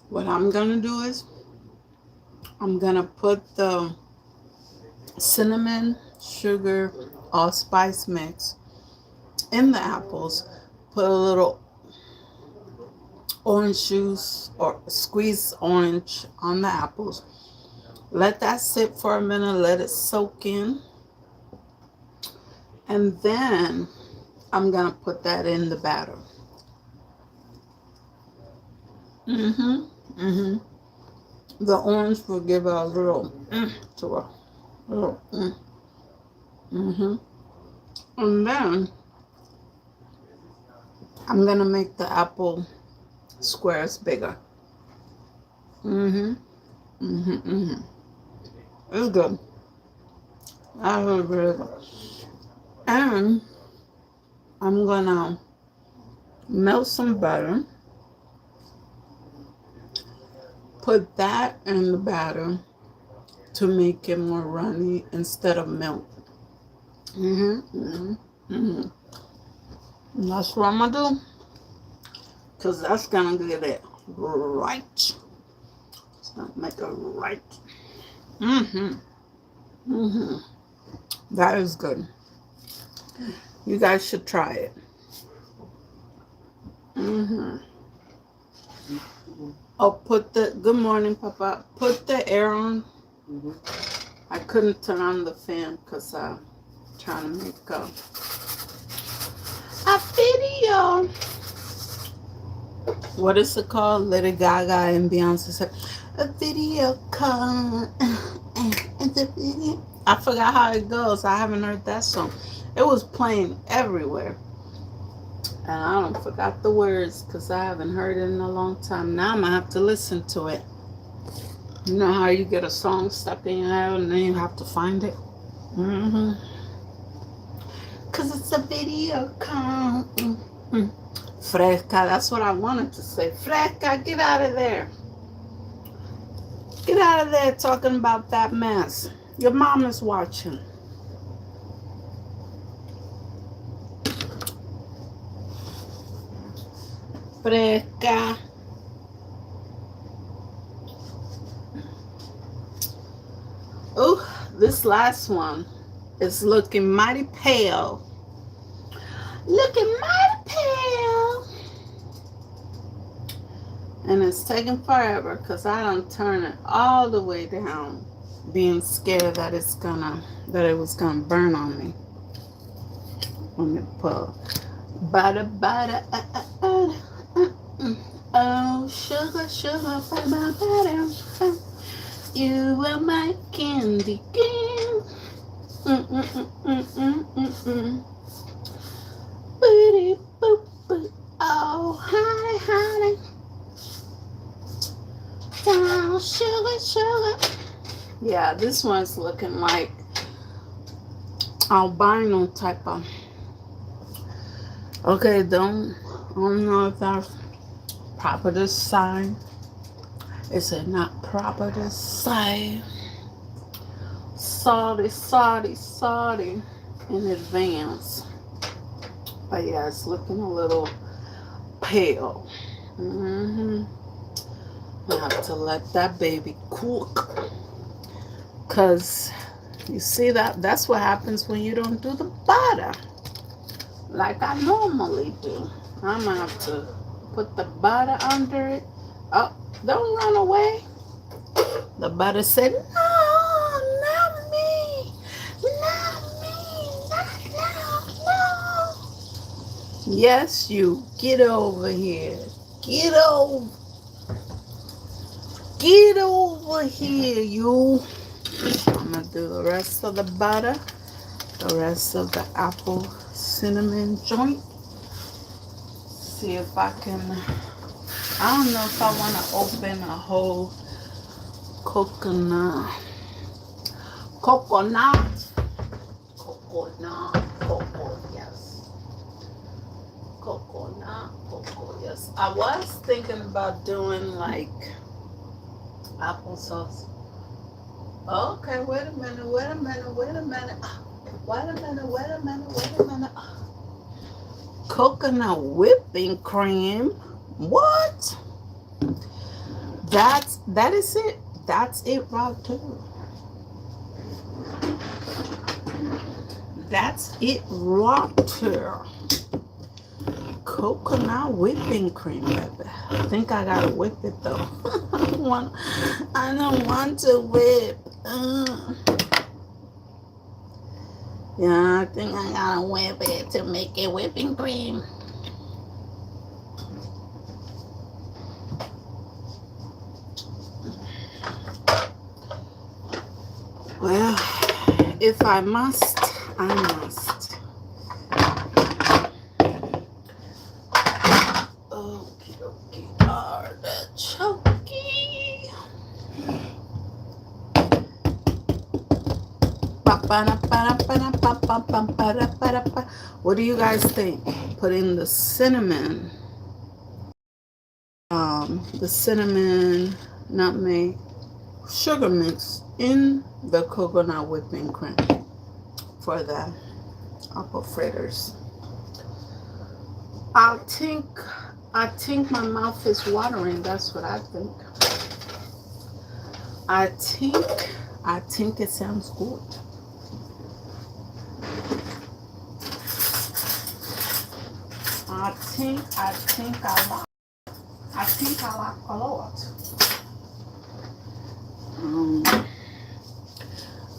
what I'm gonna do is I'm gonna put the cinnamon, sugar, allspice mix in the apples, put a little orange juice or squeeze orange on the apples. Let that sit for a minute, let it soak in. And then I'm going to put that in the batter. The orange will give it a little to a little And then I'm going to make the apple squares bigger. It's good. That's really good. And I'm gonna melt some butter. Put that in the batter to make it more runny instead of milk. And that's what I'm gonna do. Because that's gonna get it right. It's gonna make it right. That is good. You guys should try it. Oh, good morning, Papa. Put the air on. I couldn't turn on the fan because I'm trying to make a video. What is it called? Lady Gaga and Beyonce said, a video call. I forgot how it goes. I haven't heard that song. It was playing everywhere. And I don't forgot the words because I haven't heard it in a long time. Now I'm going to have to listen to it. You know how you get a song stuck in your head and then you have to find it? Because it's a video call. Fresca, that's what I wanted to say. Fresca, get out of there. Get out of there talking about that mess. Your mom is watching. Fresca. Oh, this last one is looking mighty pale. Looking mighty pale. And it's taking forever because I don't turn it all the way down, being scared that it was gonna burn on me. Let me put butter. Oh, sugar, butter. You are my candy cane. Booty, boop, boop. Oh, honey. Down, sugar. Yeah, this one's looking like albino type of. Okay, I don't know if that's proper to say. Is it not proper to say? Sorry in advance. But yeah, it's looking a little pale. I have to let that baby cook. Because you see that's what happens when you don't do the butter like I normally do. I'm going to have to put the butter under it. Oh, don't run away. The butter said, no, not me. No. Yes, you. Get over here. Get over here, you. I'm going to do the rest of the butter. The rest of the apple cinnamon joint. See if I can. I don't know if I want to open a whole coconut, yes. I was thinking about doing like applesauce. Okay, wait a minute. Coconut whipping cream. What? That is it. That's it right there. coconut whipping cream, baby. I think I gotta whip it though. I don't want to whip. Yeah, I think I gotta whip it to make it whipping cream. Well, if I must, I must. Okay, artichoke. What do you guys think? Put in the cinnamon, nutmeg, sugar mix in the coconut whipping cream for the apple fritters. I think my mouth is watering. That's what I think. I think it sounds good. I think I like a lot.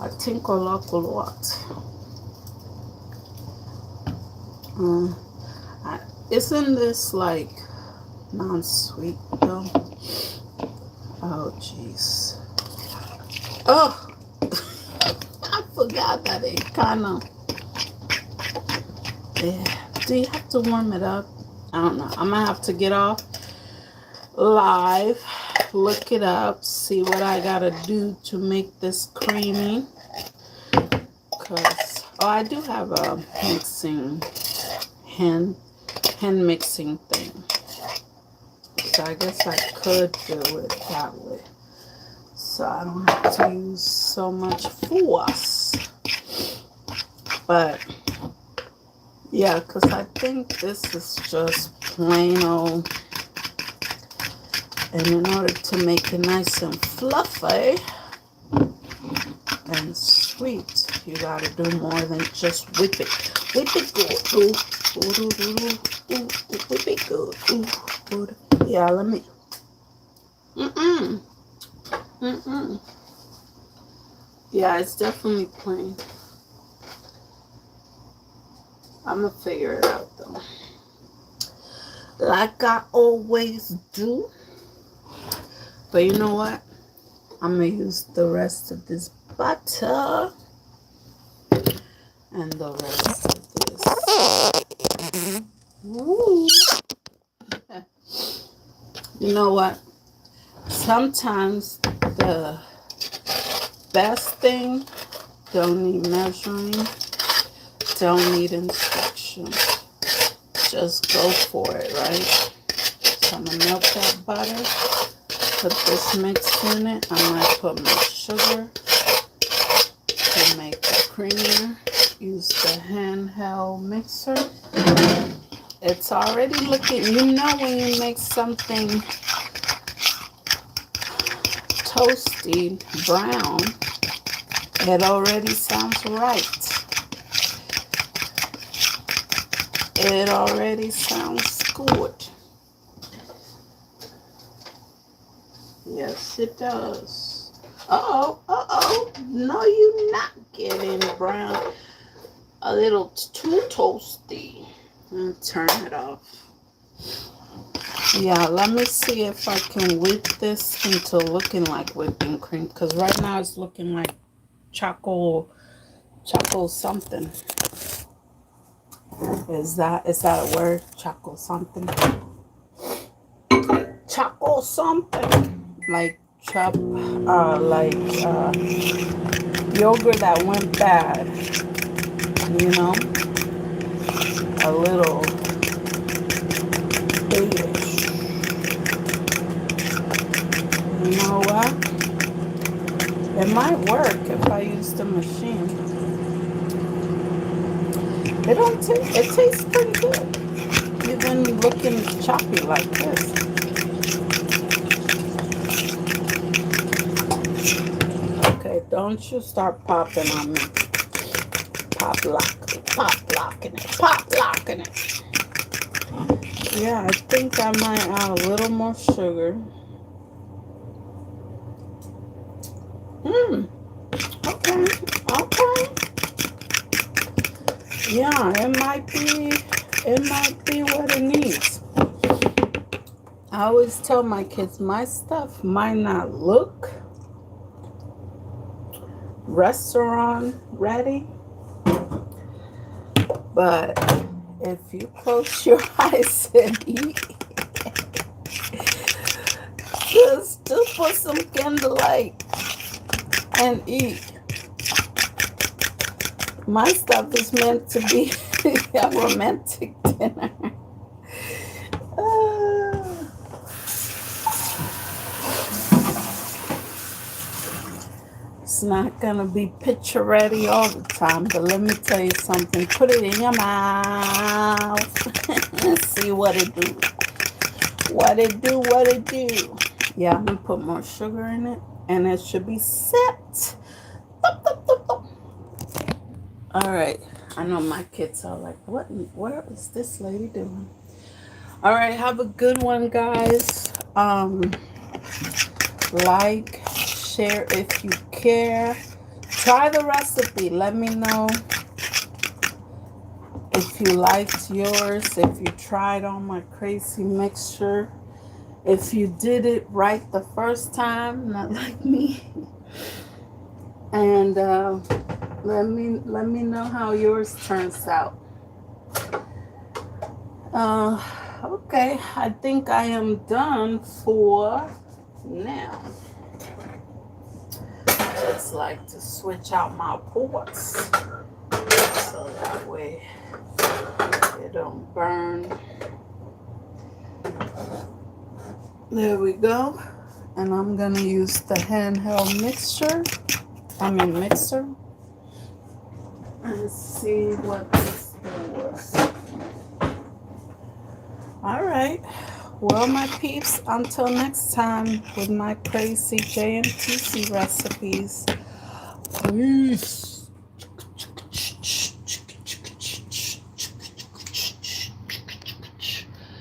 I think I like a lot. Isn't this like non-sweet though? Oh jeez. Oh, I forgot that it kind of. Yeah. Do you have to warm it up? I don't know. I'm gonna have to get off live, look it up, see what I gotta do to make this creamy. Cause I do have a mixing hand mixing thing, so I guess I could do it that way, so I don't have to use so much force. But yeah, because I think this is just plain old. And in order to make it nice and fluffy and sweet, you gotta do more than just whip it. Whip it good. Whip it good. Yeah, let me. Yeah, it's definitely plain. I'm gonna figure it out though, like I always do. But you know what? I'm gonna use the rest of this butter and the rest of this. Ooh. You know what? Sometimes the best thing don't need measuring, don't need instructions. Just go for it, right? So I'm gonna melt that butter, put this mix in it. I might put more sugar to make it creamier. Use the handheld mixer. It's already looking, you know, when you make something toasty brown, it already sounds right. It already sounds good. Yes, it does. Uh-oh. No, you're not getting brown. A little too toasty. And turn it off. Yeah, let me see if I can whip this into looking like whipping cream. Because right now it's looking like choco something. Is that a word? Choco something? Choco something. Like yogurt that went bad. You know? A little beige. You know what? It might work if I use the machine. It tastes pretty good. Even looking choppy like this. Okay, don't you start popping on me. Pop locking it. Yeah, I think I might add a little more sugar. Okay, okay. Yeah, it might be what it needs. I always tell my kids my stuff might not look restaurant ready, but if you close your eyes and eat, just put some candlelight and eat. My stuff is meant to be a romantic dinner. It's not gonna be picture ready all the time, but let me tell you something. Put it in your mouth and see what it do. What it do, what it do. Yeah, I'm gonna put more sugar in it, and it should be set. All right. I know my kids are like, what is this lady doing? All right, have a good one, guys. Like, share if you care. Try the recipe. Let me know if you liked yours, if you tried on my crazy mixture, if you did it right the first time, not like me. And let me know how yours turns out. Okay, I think I am done for now. Just like to switch out my pots so that way it don't burn. There we go. And I'm gonna use the handheld mixer. And see what this does. All right. Well, my peeps, until next time with my crazy JMTC recipes. Peace.